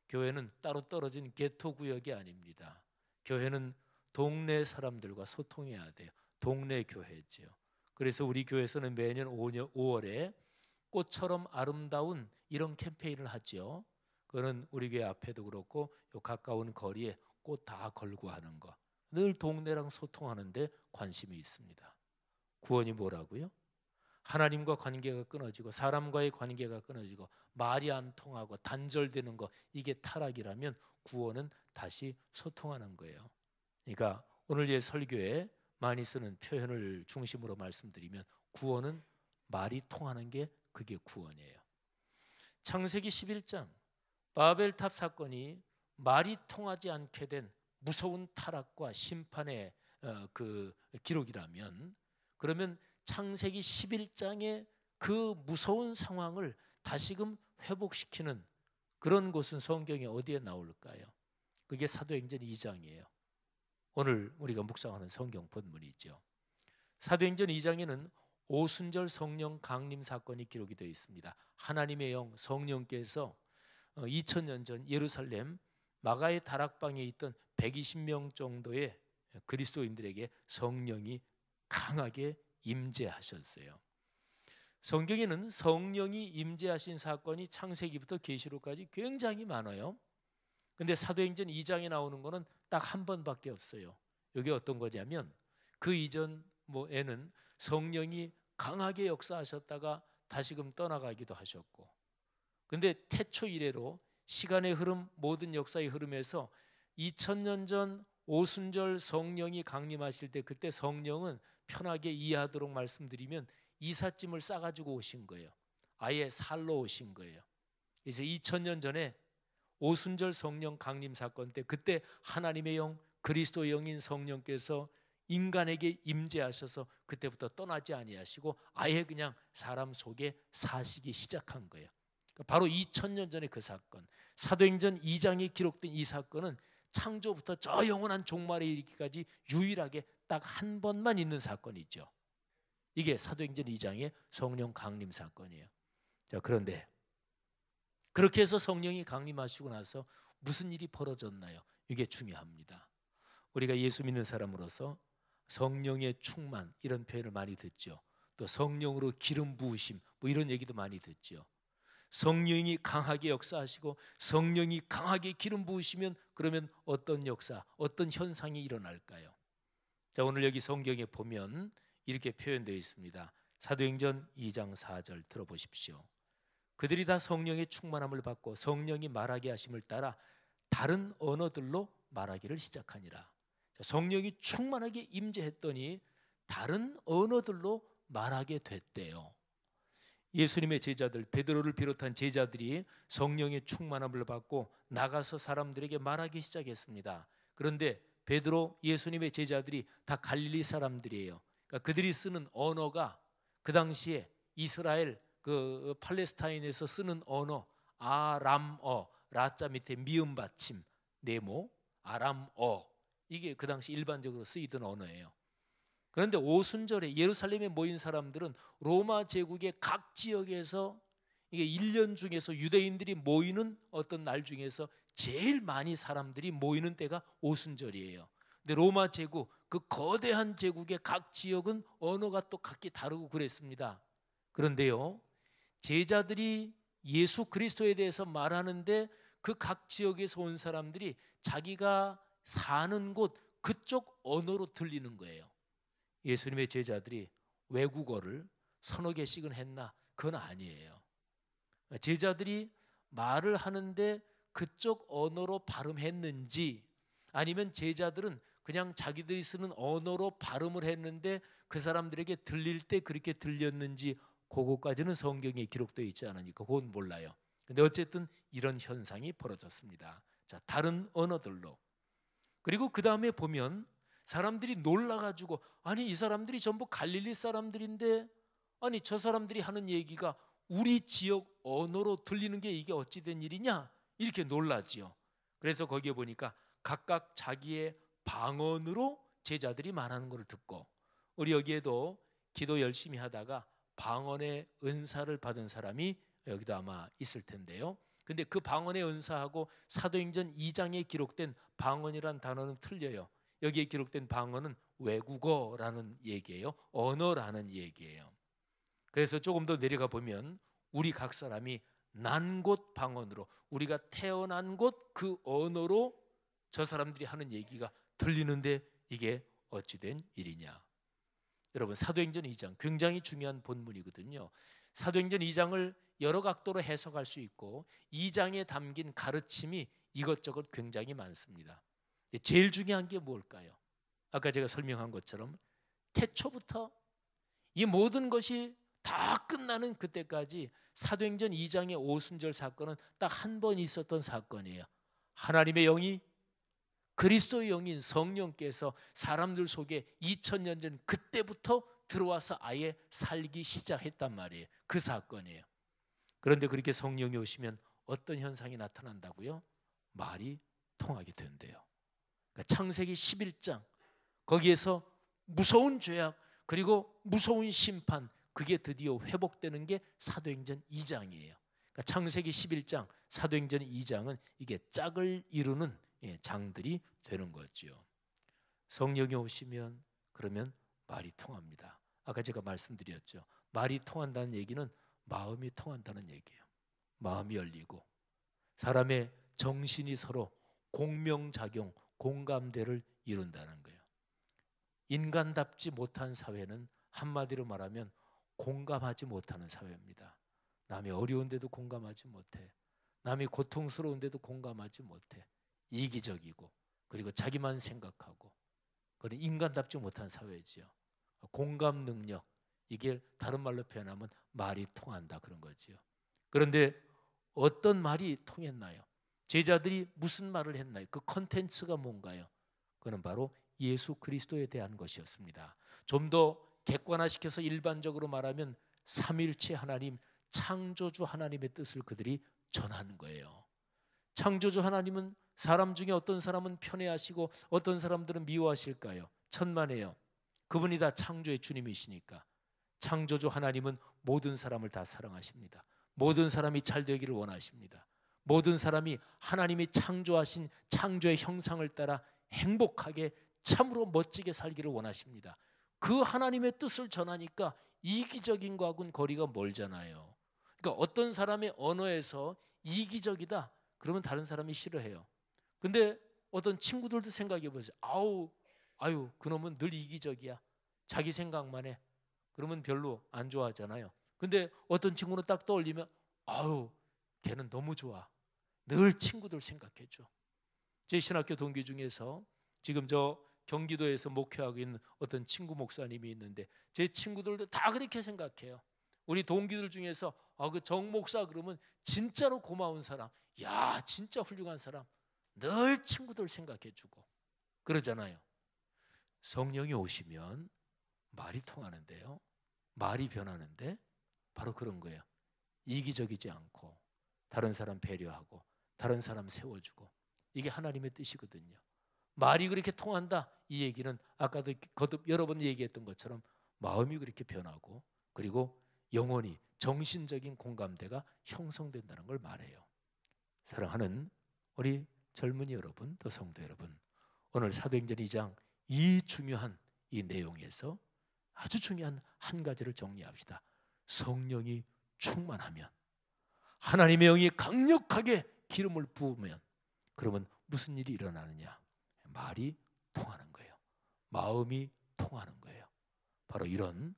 교회는 따로 떨어진 게토 구역이 아닙니다. 교회는 동네 사람들과 소통해야 돼요. 동네 교회지요. 그래서 우리 교회에서는 매년 5월에 꽃처럼 아름다운 이런 캠페인을 하죠. 그거는 우리 교회 앞에도 그렇고 요 가까운 거리에 꽃 다 걸고 하는 거. 늘 동네랑 소통하는데 관심이 있습니다. 구원이 뭐라고요? 하나님과 관계가 끊어지고 사람과의 관계가 끊어지고 말이 안 통하고 단절되는 거, 이게 타락이라면 구원은 다시 소통하는 거예요. 그러니까 오늘 예 설교에 많이 쓰는 표현을 중심으로 말씀드리면 구원은 말이 통하는 게 그게 구원이에요. 창세기 11장 바벨탑 사건이 말이 통하지 않게 된 무서운 타락과 심판의 그 기록이라면, 그러면 창세기 11장의 그 무서운 상황을 다시금 회복시키는 그런 곳은 성경에 어디에 나올까요? 그게 사도행전 2장이에요. 오늘 우리가 묵상하는 성경 본문이죠. 사도행전 2장에는 오순절 성령 강림 사건이 기록이 되어 있습니다. 하나님의 영 성령께서 2000년 전 예루살렘 마가의 다락방에 있던 120명 정도의 그리스도인들에게 성령이 강하게 임재하셨어요. 성경에는 성령이 임재하신 사건이 창세기부터 계시록까지 굉장히 많아요. 근데 사도행전 2장에 나오는 거는 딱 한 번밖에 없어요. 이게 어떤 거냐면 그 이전에는 성령이 강하게 역사하셨다가 다시금 떠나가기도 하셨고, 근데 태초 이래로 시간의 흐름, 모든 역사의 흐름에서 2000년 전 오순절 성령이 강림하실 때 그때 성령은 편하게 이해하도록 말씀드리면 이삿짐을 싸가지고 오신 거예요. 아예 살러 오신 거예요. 그래서 2000년 전에 오순절 성령 강림 사건 때 그때 하나님의 영, 그리스도의 영인 성령께서 인간에게 임재하셔서 그때부터 떠나지 아니하시고 아예 그냥 사람 속에 사시기 시작한 거예요. 바로 2000년 전의 그 사건, 사도행전 2장에 기록된 이 사건은 창조부터 저 영원한 종말에 이르기까지 유일하게 딱 한 번만 있는 사건이죠. 이게 사도행전 2장의 성령 강림 사건이에요. 자, 그런데 그렇게 해서 성령이 강림하시고 나서 무슨 일이 벌어졌나요? 이게 중요합니다. 우리가 예수 믿는 사람으로서 성령의 충만 이런 표현을 많이 듣죠. 또 성령으로 기름 부으심 뭐 이런 얘기도 많이 듣죠. 성령이 강하게 역사하시고 성령이 강하게 기름 부으시면 그러면 어떤 역사, 어떤 현상이 일어날까요? 자, 오늘 여기 성경에 보면 이렇게 표현되어 있습니다. 사도행전 2장 4절 들어보십시오. 그들이 다 성령의 충만함을 받고 성령이 말하게 하심을 따라 다른 언어들로 말하기를 시작하니라. 성령이 충만하게 임재했더니 다른 언어들로 말하게 됐대요. 예수님의 제자들, 베드로를 비롯한 제자들이 성령의 충만함을 받고 나가서 사람들에게 말하기 시작했습니다. 그런데 베드로, 예수님의 제자들이 다 갈릴리 사람들이에요. 그러니까 그들이 쓰는 언어가 그 당시에 이스라엘 그 팔레스타인에서 쓰는 언어 아람어, 라자 밑에 미음 받침 네모 아람어, 이게 그 당시 일반적으로 쓰이던 언어예요. 그런데 오순절에 예루살렘에 모인 사람들은 로마 제국의 각 지역에서 이게 1년 중에서 유대인들이 모이는 어떤 날 중에서 제일 많이 사람들이 모이는 때가 오순절이에요. 근데 로마 제국, 그 거대한 제국의 각 지역은 언어가 또 각기 다르고 그랬습니다. 그런데요, 제자들이 예수 그리스도에 대해서 말하는데 그 각 지역에서 온 사람들이 자기가 사는 곳 그쪽 언어로 들리는 거예요. 예수님의 제자들이 외국어를 서너 개씩은 했나? 그건 아니에요. 제자들이 말을 하는데 그쪽 언어로 발음했는지 아니면 제자들은 그냥 자기들이 쓰는 언어로 발음을 했는데 그 사람들에게 들릴 때 그렇게 들렸는지 그거까지는 성경에 기록되어 있지 않으니까 그건 몰라요. 근데 어쨌든 이런 현상이 벌어졌습니다. 자, 다른 언어들로. 그리고 그 다음에 보면 사람들이 놀라가지고 아니 이 사람들이 전부 갈릴리 사람들인데 아니 저 사람들이 하는 얘기가 우리 지역 언어로 들리는 게 이게 어찌된 일이냐 이렇게 놀라지요. 그래서 거기에 보니까 각각 자기의 방언으로 제자들이 말하는 것을 듣고, 우리 여기에도 기도 열심히 하다가 방언의 은사를 받은 사람이 여기도 아마 있을 텐데요. 근데 그 방언의 은사하고 사도행전 2장에 기록된 방언이란 단어는 틀려요. 여기에 기록된 방언은 외국어라는 얘기예요. 언어라는 얘기예요. 그래서 조금 더 내려가 보면 우리 각 사람이 난 곳 방언으로, 우리가 태어난 곳 그 언어로 저 사람들이 하는 얘기가 들리는데 이게 어찌된 일이냐. 여러분, 사도행전 2장 굉장히 중요한 본문이거든요. 사도행전 2장을 여러 각도로 해석할 수 있고 2장에 담긴 가르침이 이것저것 굉장히 많습니다. 제일 중요한 게 뭘까요? 아까 제가 설명한 것처럼 태초부터 이 모든 것이 다 끝나는 그때까지 사도행전 2장의 오순절 사건은 딱 한 번 있었던 사건이에요. 하나님의 영이, 그리스도의 영인 성령께서 사람들 속에 2000년 전 그때부터 들어와서 아예 살기 시작했단 말이에요. 그 사건이에요. 그런데 그렇게 성령이 오시면 어떤 현상이 나타난다고요? 말이 통하게 된대요. 그러니까 창세기 11장 거기에서 무서운 죄악 그리고 무서운 심판, 그게 드디어 회복되는 게 사도행전 2장이에요. 그러니까 창세기 11장, 사도행전 2장은 이게 짝을 이루는 장들이 되는 거죠. 성령이 오시면 그러면 말이 통합니다. 아까 제가 말씀드렸죠. 말이 통한다는 얘기는 마음이 통한다는 얘기예요. 마음이 열리고 사람의 정신이 서로 공명작용, 공감대를 이룬다는 거예요. 인간답지 못한 사회는 한마디로 말하면 공감하지 못하는 사회입니다. 남이 어려운데도 공감하지 못해. 남이 고통스러운데도 공감하지 못해. 이기적이고 그리고 자기만 생각하고 그런 인간답지 못한 사회지요. 공감 능력, 이게 다른 말로 표현하면 말이 통한다 그런 거지요. 그런데 어떤 말이 통했나요? 제자들이 무슨 말을 했나요? 그 컨텐츠가 뭔가요? 그는 바로 예수 그리스도에 대한 것이었습니다. 좀 더 객관화시켜서 일반적으로 말하면 삼일체 하나님, 창조주 하나님의 뜻을 그들이 전하는 거예요. 창조주 하나님은 사람 중에 어떤 사람은 편애하시고 어떤 사람들은 미워하실까요? 천만에요. 그분이 다 창조의 주님이시니까. 창조주 하나님은 모든 사람을 다 사랑하십니다. 모든 사람이 잘 되기를 원하십니다. 모든 사람이 하나님이 창조하신 창조의 형상을 따라 행복하게 참으로 멋지게 살기를 원하십니다. 그 하나님의 뜻을 전하니까 이기적인 거하고는 거리가 멀잖아요. 그러니까 어떤 사람의 언어에서 이기적이다 그러면 다른 사람이 싫어해요. 근데 어떤 친구들도 생각해 보세요. 아유 그놈은 늘 이기적이야. 자기 생각만 해. 그러면 별로 안 좋아하잖아요. 근데 어떤 친구는 딱 떠올리면 걔는 너무 좋아. 늘 친구들 생각해 줘. 제 신학교 동기 중에서 지금 저 경기도에서 목회하고 있는 어떤 친구 목사님이 있는데 제 친구들도 다 그렇게 생각해요. 우리 동기들 중에서 그 정 목사 그러면 진짜로 고마운 사람, 야 진짜 훌륭한 사람, 늘 친구들 생각해 주고 그러잖아요. 성령이 오시면 말이 통하는데요. 말이 변하는데 바로 그런 거예요. 이기적이지 않고 다른 사람 배려하고 다른 사람 세워주고, 이게 하나님의 뜻이거든요. 말이 그렇게 통한다 이 얘기는 아까도 거듭 여러 번 얘기했던 것처럼 마음이 그렇게 변하고 그리고 영혼이 정신적인 공감대가 형성된다는 걸 말해요. 사랑하는 우리 젊은이 여러분, 또 성도 여러분, 오늘 사도행전 2장 이 중요한 이 내용에서 아주 중요한 한 가지를 정리합시다. 성령이 충만하면, 하나님의 영이 강력하게 기름을 부으면 그러면 무슨 일이 일어나느냐? 말이 통하는 거예요. 마음이 통하는 거예요. 바로 이런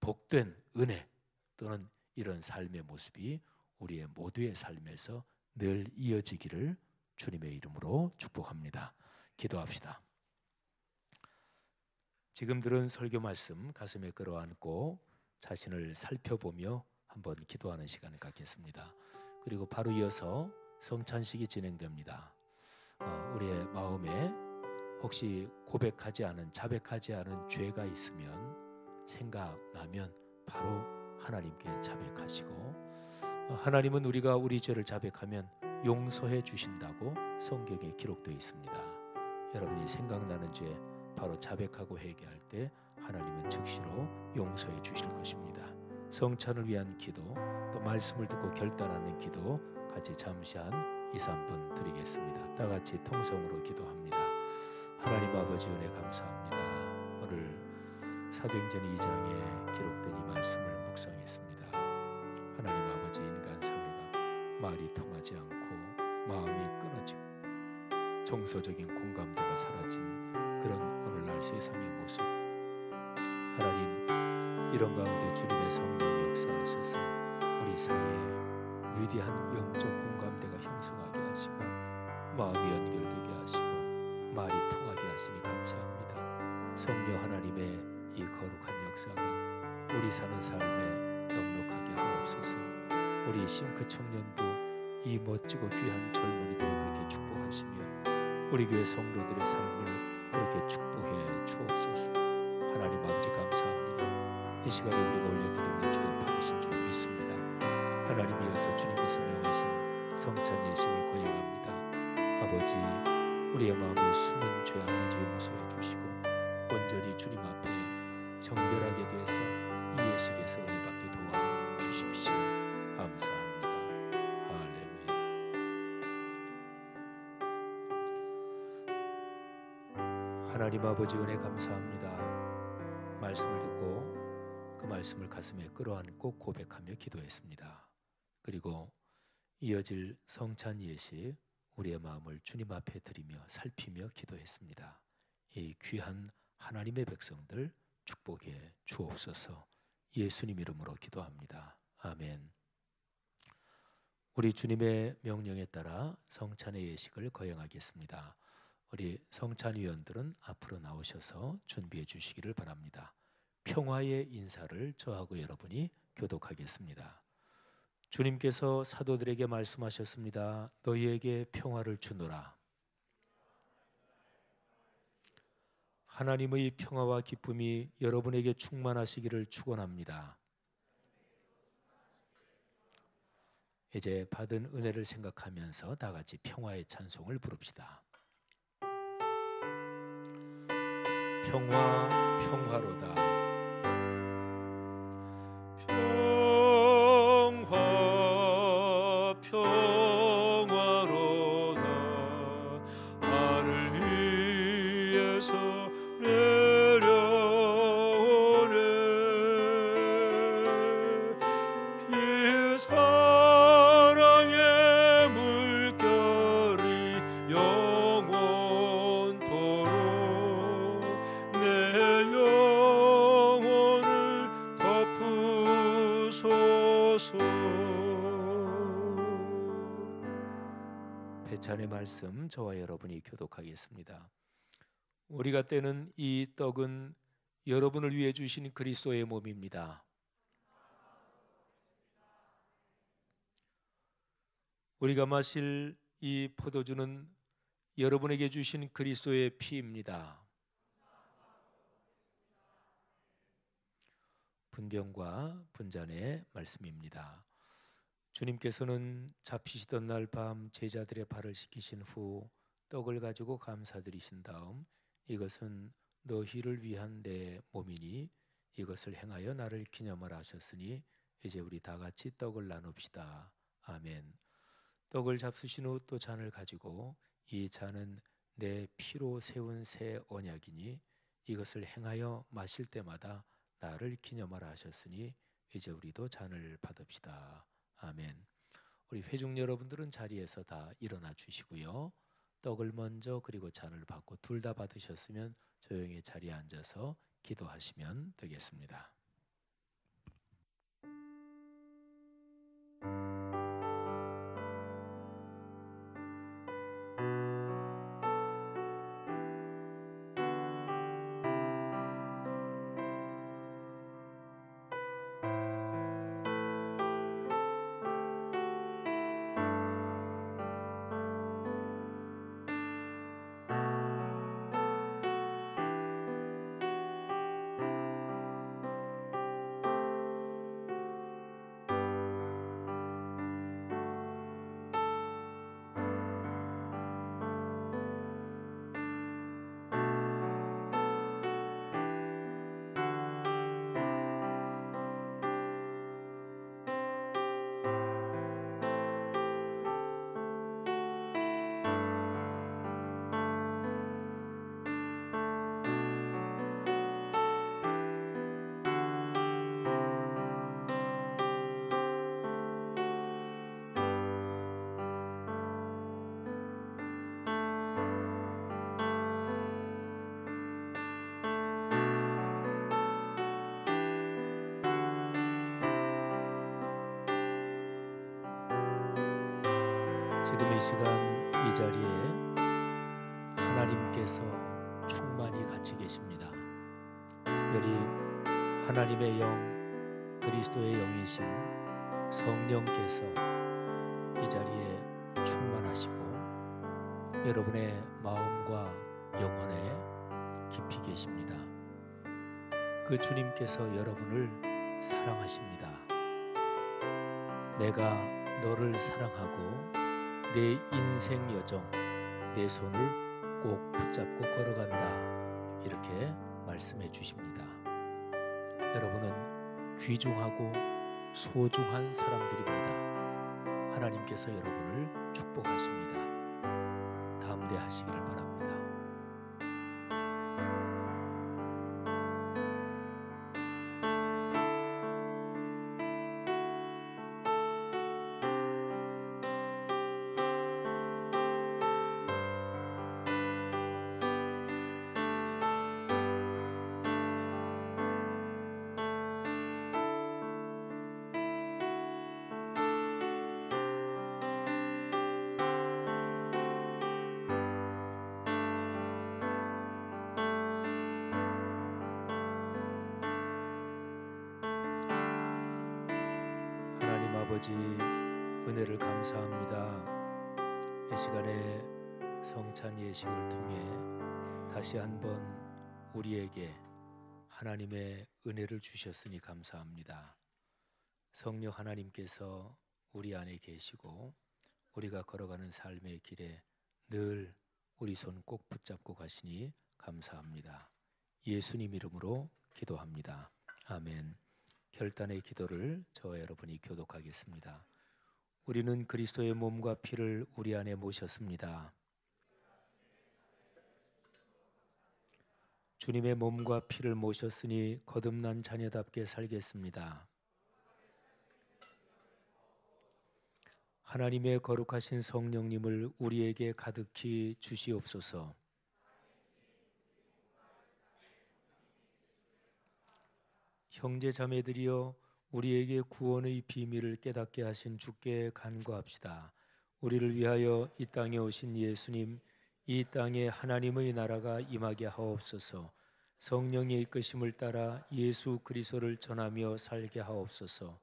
복된 은혜 또는 이런 삶의 모습이 우리의 모두의 삶에서 늘 이어지기를 주님의 이름으로 축복합니다. 기도합시다. 지금 들은 설교 말씀 가슴에 끌어안고 자신을 살펴보며 한번 기도하는 시간을 갖겠습니다. 그리고 바로 이어서 성찬식이 진행됩니다. 우리의 마음에 혹시 고백하지 않은, 자백하지 않은 죄가 있으면 생각나면 바로 하나님께 자백하시고, 하나님은 우리가 우리 죄를 자백하면 용서해 주신다고 성경에 기록되어 있습니다. 여러분이 생각나는 죄 바로 자백하고 회개할 때 하나님은 즉시로 용서해 주실 것입니다. 성찬을 위한 기도, 또 말씀을 듣고 결단하는 기도 같이 잠시 한 2, 3분 드리겠습니다. 다 같이 통성으로 기도합니다. 하나님 아버지 은혜 감사합니다. 오늘 사도행전 2장에 기록된 이 말씀을 묵상했습니다. 하나님 아버지, 인간 사회가 말이 통하지 않고 마음이 끊어지고 정서적인 공감대가 사라진 그런 오늘날 세상의 모습, 하나님 이런 가운데 주님의 성령이 역사하셔서 우리 사회에 위대한 영적 공감대가 형성하게 하시고 마음이 연결되게 하시고 말이 통하게 하시니 감사합니다. 성령 하나님의 이 거룩한 역사가 우리 사는 삶에 넉넉하게 하옵소서. 우리 싱크 청년도 이 멋지고 귀한 젊은이들을 그렇게 축복하시며 우리 교회 성도들의 삶을 그렇게 축복해 주옵소서. 하나님 아버지 감사합니다. 이 시간에 우리가 올려드리는 기도 받으신 줄 믿습니다. 하나님, 이어서 주님께서 명하신 성찬 예식을 거행합니다. 아버지, 우리의 마음의 숨은 죄악까지 용서해 주시고 온전히 주님 앞에 정결하게 돼서 이 예식에서 은혜 받게 도와 주십시오. 감사합니다. 할렐루야. 하나님 아버지 은혜 감사합니다. 말씀을 듣고 그 말씀을 가슴에 끌어안고 고백하며 기도했습니다. 그리고 이어질 성찬 예식, 우리의 마음을 주님 앞에 드리며 살피며 기도했습니다. 이 귀한 하나님의 백성들 축복해 주옵소서. 예수님 이름으로 기도합니다. 아멘. 우리 주님의 명령에 따라 성찬의 예식을 거행하겠습니다. 우리 성찬위원들은 앞으로 나오셔서 준비해 주시기를 바랍니다. 평화의 인사를 저하고 여러분이 교독하겠습니다. 주님께서 사도들에게 말씀하셨습니다. 너희에게 평화를 주노라. 하나님의 평화와 기쁨이 여러분에게 충만하시기를 축원합니다. 이제 받은 은혜를 생각하면서 다 같이 평화의 찬송을 부릅시다. 평화 평화로다. 평화로다. 하늘 위에서 내려오네. 그 사랑의 물결이 영원토록 내 영혼을 덮으소서. 배찬의 말씀 저와 여러분이 교독하겠습니다. 우리가 떼는 이 떡은 여러분을 위해 주신 그리스도의 몸입니다. 우리가 마실 이 포도주는 여러분에게 주신 그리스도의 피입니다. 분병과 분잔의 말씀입니다. 주님께서는 잡히시던 날 밤 제자들의 발을 씻기신 후 떡을 가지고 감사드리신 다음 이것은 너희를 위한 내 몸이니 이것을 행하여 나를 기념하라 하셨으니 이제 우리 다 같이 떡을 나눕시다. 아멘. 떡을 잡수신 후 또 잔을 가지고 이 잔은 내 피로 세운 새 언약이니 이것을 행하여 마실 때마다 나를 기념하라 하셨으니 이제 우리도 잔을 받읍시다. 아멘. 우리 회중 여러분들은 자리에서 다 일어나 주시고요. 떡을 먼저 그리고 잔을 받고 둘 다 받으셨으면 조용히 자리에 앉아서 기도하시면 되겠습니다. 지금 이 시간 이 자리에 하나님께서 충만히 같이 계십니다. 특별히 하나님의 영, 그리스도의 영이신 성령께서 이 자리에 충만하시고 여러분의 마음과 영혼에 깊이 계십니다. 그 주님께서 여러분을 사랑하십니다. 내가 너를 사랑하고 내 인생 여정, 내 손을 꼭 붙잡고 걸어간다. 이렇게 말씀해 주십니다. 여러분은 귀중하고 소중한 사람들입니다. 하나님께서 여러분을 축복하십니다. 담대하시기를 바랍니다. 아버지 은혜를 감사합니다. 이 시간에 성찬 예식을 통해 다시 한번 우리에게 하나님의 은혜를 주셨으니 감사합니다. 성령 하나님께서 우리 안에 계시고 우리가 걸어가는 삶의 길에 늘 우리 손 꼭 붙잡고 가시니 감사합니다. 예수님 이름으로 기도합니다. 아멘. 결단의 기도를 저와 여러분이 교독하겠습니다. 우리는 그리스도의 몸과 피를 우리 안에 모셨습니다. 주님의 몸과 피를 모셨으니 거듭난 자녀답게 살겠습니다. 하나님의 거룩하신 성령님을 우리에게 가득히 주시옵소서. 형제 자매들이여 우리에게 구원의 비밀을 깨닫게 하신 주께 간구합시다. 우리를 위하여 이 땅에 오신 예수님, 이 땅에 하나님의 나라가 임하게 하옵소서. 성령의 이끄심을 따라 예수 그리스도를 전하며 살게 하옵소서.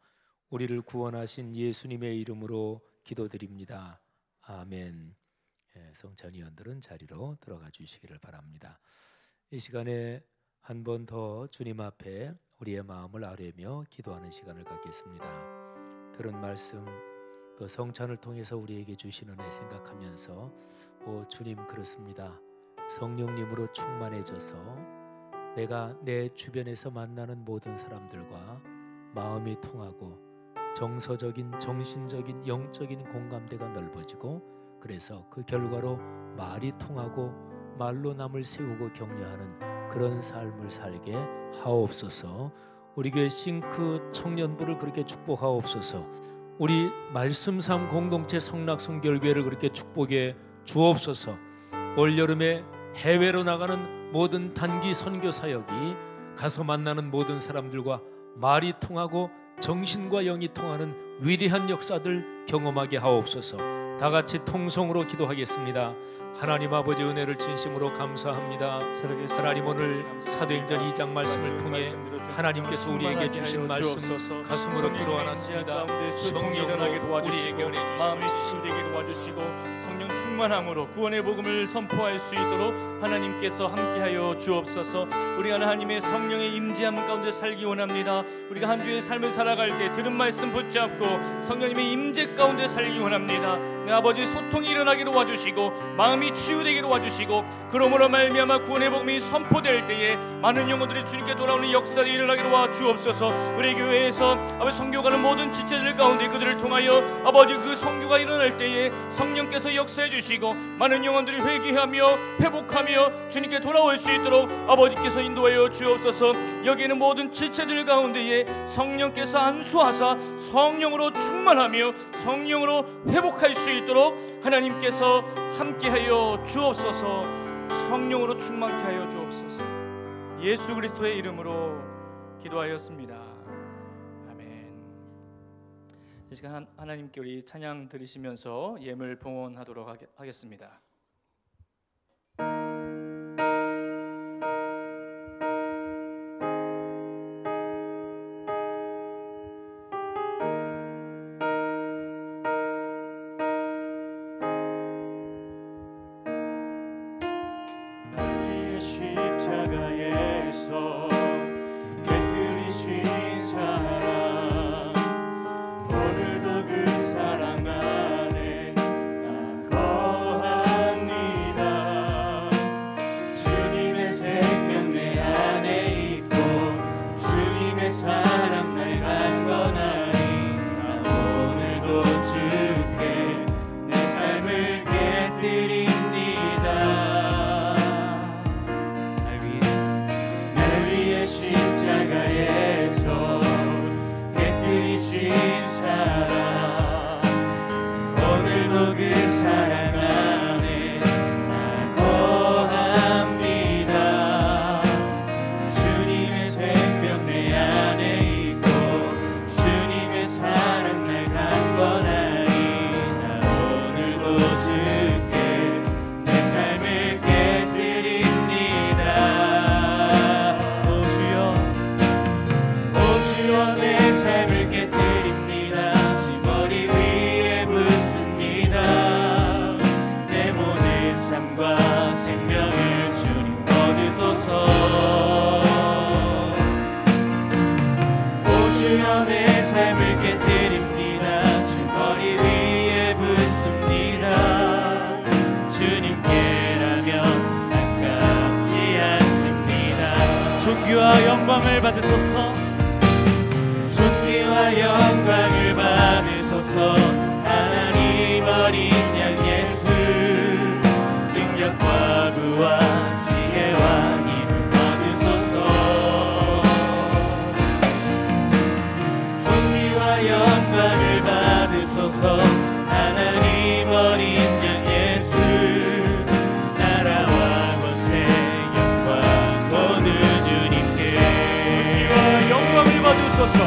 우리를 구원하신 예수님의 이름으로 기도드립니다. 아멘. 성찬위원들은 자리로 들어가 주시기를 바랍니다. 이 시간에 한 번 더 주님 앞에 우리의 마음을 아뢰며 기도하는 시간을 갖겠습니다. 들은 말씀, 그 성찬을 통해서 우리에게 주신 은혜 생각하면서 오 주님 그렇습니다. 성령님으로 충만해져서 내가 내 주변에서 만나는 모든 사람들과 마음이 통하고 정서적인, 정신적인, 영적인 공감대가 넓어지고 그래서 그 결과로 말이 통하고 말로 남을 세우고 격려하는 그런 삶을 살게 하옵소서. 우리 교회 싱크 청년부를 그렇게 축복하옵소서. 우리 말씀삼 공동체 성락성결교회를 그렇게 축복해 주옵소서. 올여름에 해외로 나가는 모든 단기 선교 사역이 가서 만나는 모든 사람들과 말이 통하고 정신과 영이 통하는 위대한 역사들 경험하게 하옵소서. 다 같이 통성으로 기도하겠습니다. 하나님 아버지 은혜를 진심으로 감사합니다. 하나님 오늘 사도행전 2장 말씀을 통해 하나님께서 우리에게 주신 말씀 가슴으로 끌어안았습니다. 성령으로 우리에게 은혜 주시옵소서. 마음이 치유되게 도와주시고 성령 충만함으로 구원의 복음을 선포할 수 있도록 하나님께서 함께하여 주옵소서. 우리가 하나님의 성령의 임재함 가운데 살기 원합니다. 우리가 한 주의 삶을 살아갈 때 들은 말씀 붙잡고 성령님의 임재 가운데 살기 원합니다. 아버지 소통이 일어나기로 와주시고 마음이 치유되기로 와주시고 그러므로 말미암아 구원의 복음이 선포될 때에 많은 영혼들이 주님께 돌아오는 역사들이 일어나기로 와주옵소서. 우리 교회에서 아버지 선교가는 모든 지체들 가운데 그들을 통하여 아버지 그 선교가 일어날 때에 성령께서 역사해 주시고 많은 영혼들이 회개하며 회복하며 주님께 돌아올 수 있도록 아버지께서 인도하여 주옵소서. 여기에는 모든 지체들 가운데에 성령께서 안수하사 성령으로 충만하며 성령으로 회복할 수 있도록 하나님께서 함께하여 주옵소서. 성령으로 충만케 하여 주옵소서. 예수 그리스도의 이름으로 기도하였습니다. 아멘. 이 시간 하나님께 우리 찬양 드리시면서 예물 봉헌하도록 하겠습니다. 십자가에서 깨뜨리신 사랑, 오늘도 그 사랑 안에 나 거합니다. 주님의 생명 내 안에 있고 주님의 사랑 날 강건하니 나 오늘도 주께 내 삶을 깨뜨립니다. 십자가에서 깨뜨리신 사랑, 오늘도 그 사랑 안에 나 거합니다. 주님의 생명 내 안에 있고 주님의 사랑 날 강건하니 나 오늘도 주께 내 삶을 깨뜨립니다. 내 삶을 깨뜨립니다. 지머리 위에 붓습니다. 내 모든 삶과 생명을 주님 얻으소서. 오 주여 내 삶을 깨뜨립니다. 지머리 위에 붓습니다. 주님께라면 아깝지 않습니다. 존귀와 영광을 받으소서. 존귀와 영광을 받으소서. 하나님 어린 양 예수, 능력과 부와 지혜와 힘을 받으소서. 존귀와 영광을 받으소서. 하나님 어린 양 예수, 나라와 권세 영광 모두 주님께. 존귀와 영광을 받으소서.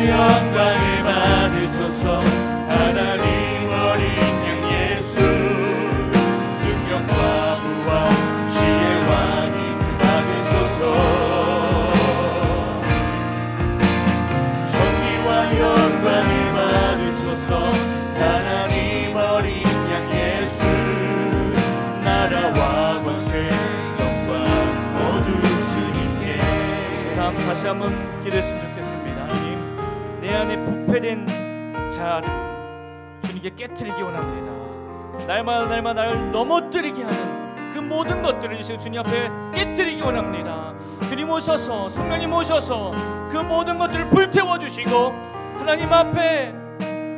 영광을 받으소서. 하나님 어린 양 예수, 능력과 부와 지혜와 힘을 받으소서. 존귀와 영광을 받으소서. 하나님 어린 양 예수, 나라와 권세 영광 모두 주님께. 다음 다시 한번 기도했으면 좋겠습니다. 내 안에 부패된 자아를 주님께 깨트리기 원합니다. 날마다 나를 넘어뜨리게 하는 그 모든 것들을 지금 주님 앞에 깨트리기 원합니다. 주님 오셔서, 성령님 오셔서 그 모든 것들을 불태워 주시고 하나님 앞에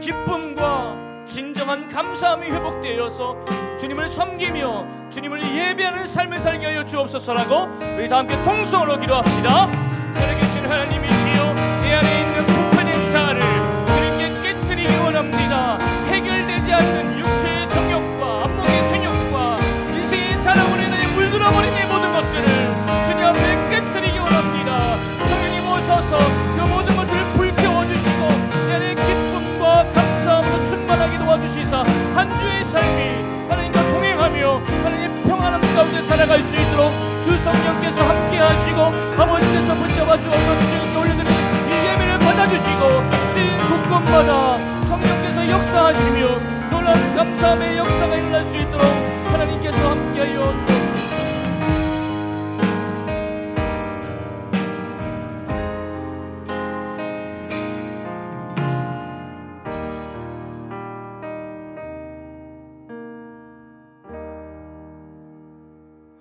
기쁨과 진정한 감사함이 회복되어서 주님을 섬기며 주님을 예배하는 삶을 살게 하여 주옵소서라고 우리 다 함께 통성으로 기도합시다. 살아계신 하나님이시여, 내 안에 있는 부패된 자아를 주님께 깨뜨리기 원합니다. 해결되지 않는 육체의 정욕과 안목의 정욕과 인생의 자랑으로 인해 물들어버린 이 모든 것들을 주님 앞에 깨뜨리기 원합니다. 성령님 오셔서 그 모든 것들을 불태워주시고 내 안에 기쁨과 감사함으로 충만하게 도와주시사 한 주의 삶이 하나님과 동행하며 하나님 평안함 가운데 살아갈 수 있도록 주 성령께서 함께 하시고 아버지께서 붙잡아 주어서 주님께 올려드리는 이 예배를 받아주시고 주인 국권마다 성령께서 역사하시며 놀라운 감사함의 역사가 일어날 수 있도록 하나님께서 함께하여 주옵소서.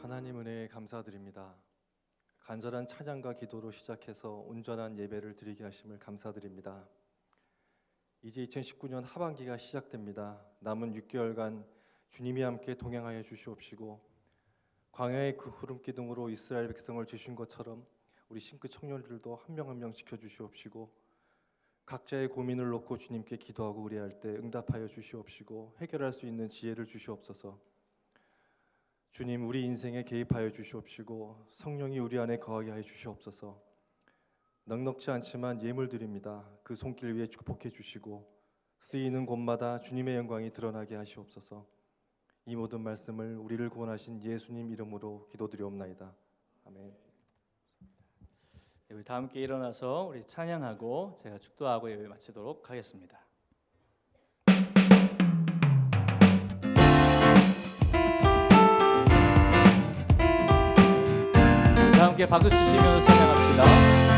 하나님 은혜에 감사드립니다. 간절한 찬양과 기도로 시작해서 온전한 예배를 드리게 하심을 감사드립니다. 이제 2019년 하반기가 시작됩니다. 남은 6개월간 주님이 함께 동행하여 주시옵시고 광야의 그 구름 기둥으로 이스라엘 백성을 지신 것처럼 우리 싱크 청년들도 한 명 한 명 지켜주시옵시고 각자의 고민을 놓고 주님께 기도하고 의뢰할 때 응답하여 주시옵시고 해결할 수 있는 지혜를 주시옵소서. 주님, 우리 인생에 개입하여 주시옵시고 성령이 우리 안에 거하게 하여 주시옵소서. 넉넉지 않지만 예물드립니다. 그 손길 위에 축복해 주시고 쓰이는 곳마다 주님의 영광이 드러나게 하시옵소서. 이 모든 말씀을 우리를 구원하신 예수님 이름으로 기도드리옵나이다. 아멘. 우리 다 함께 일어나서 우리 찬양하고 제가 축도하고 예배 마치도록 하겠습니다. 다 함께 박수 치시면서 찬양합시다.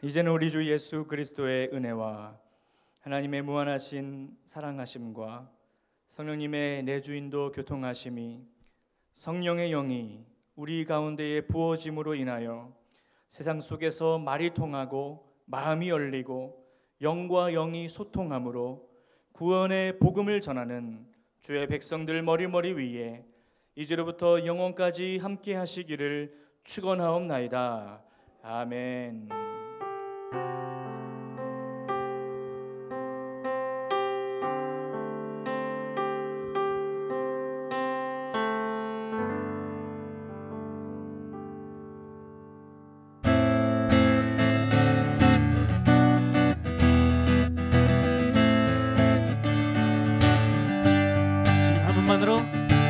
이제는 우리 주 예수 그리스도의 은혜와 하나님의 무한하신 사랑하심과 성령님의 내주인도 교통하심이 성령의 영이 우리 가운데에 부어짐으로 인하여 세상 속에서 말이 통하고 마음이 열리고 영과 영이 소통함으로 구원의 복음을 전하는 주의 백성들 머리머리 위에 이제로부터 영원까지 함께 하시기를 축원하옵나이다. 아멘.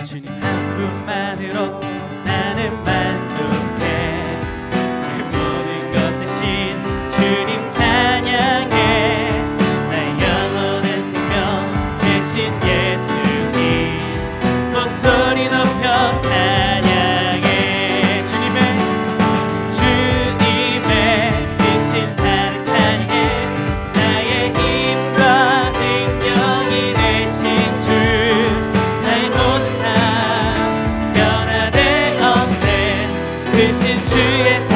주님 한 분만으로 나는 만족해. 그 모든 것 대신 주님 찬양해. 나의 영원한 생명 대신 예수님 목소리 높여 찬양해. 주님의 대신 사랑 찬양해. 나의 힘과 능력이 되신 주 변화될 없는 크신 주의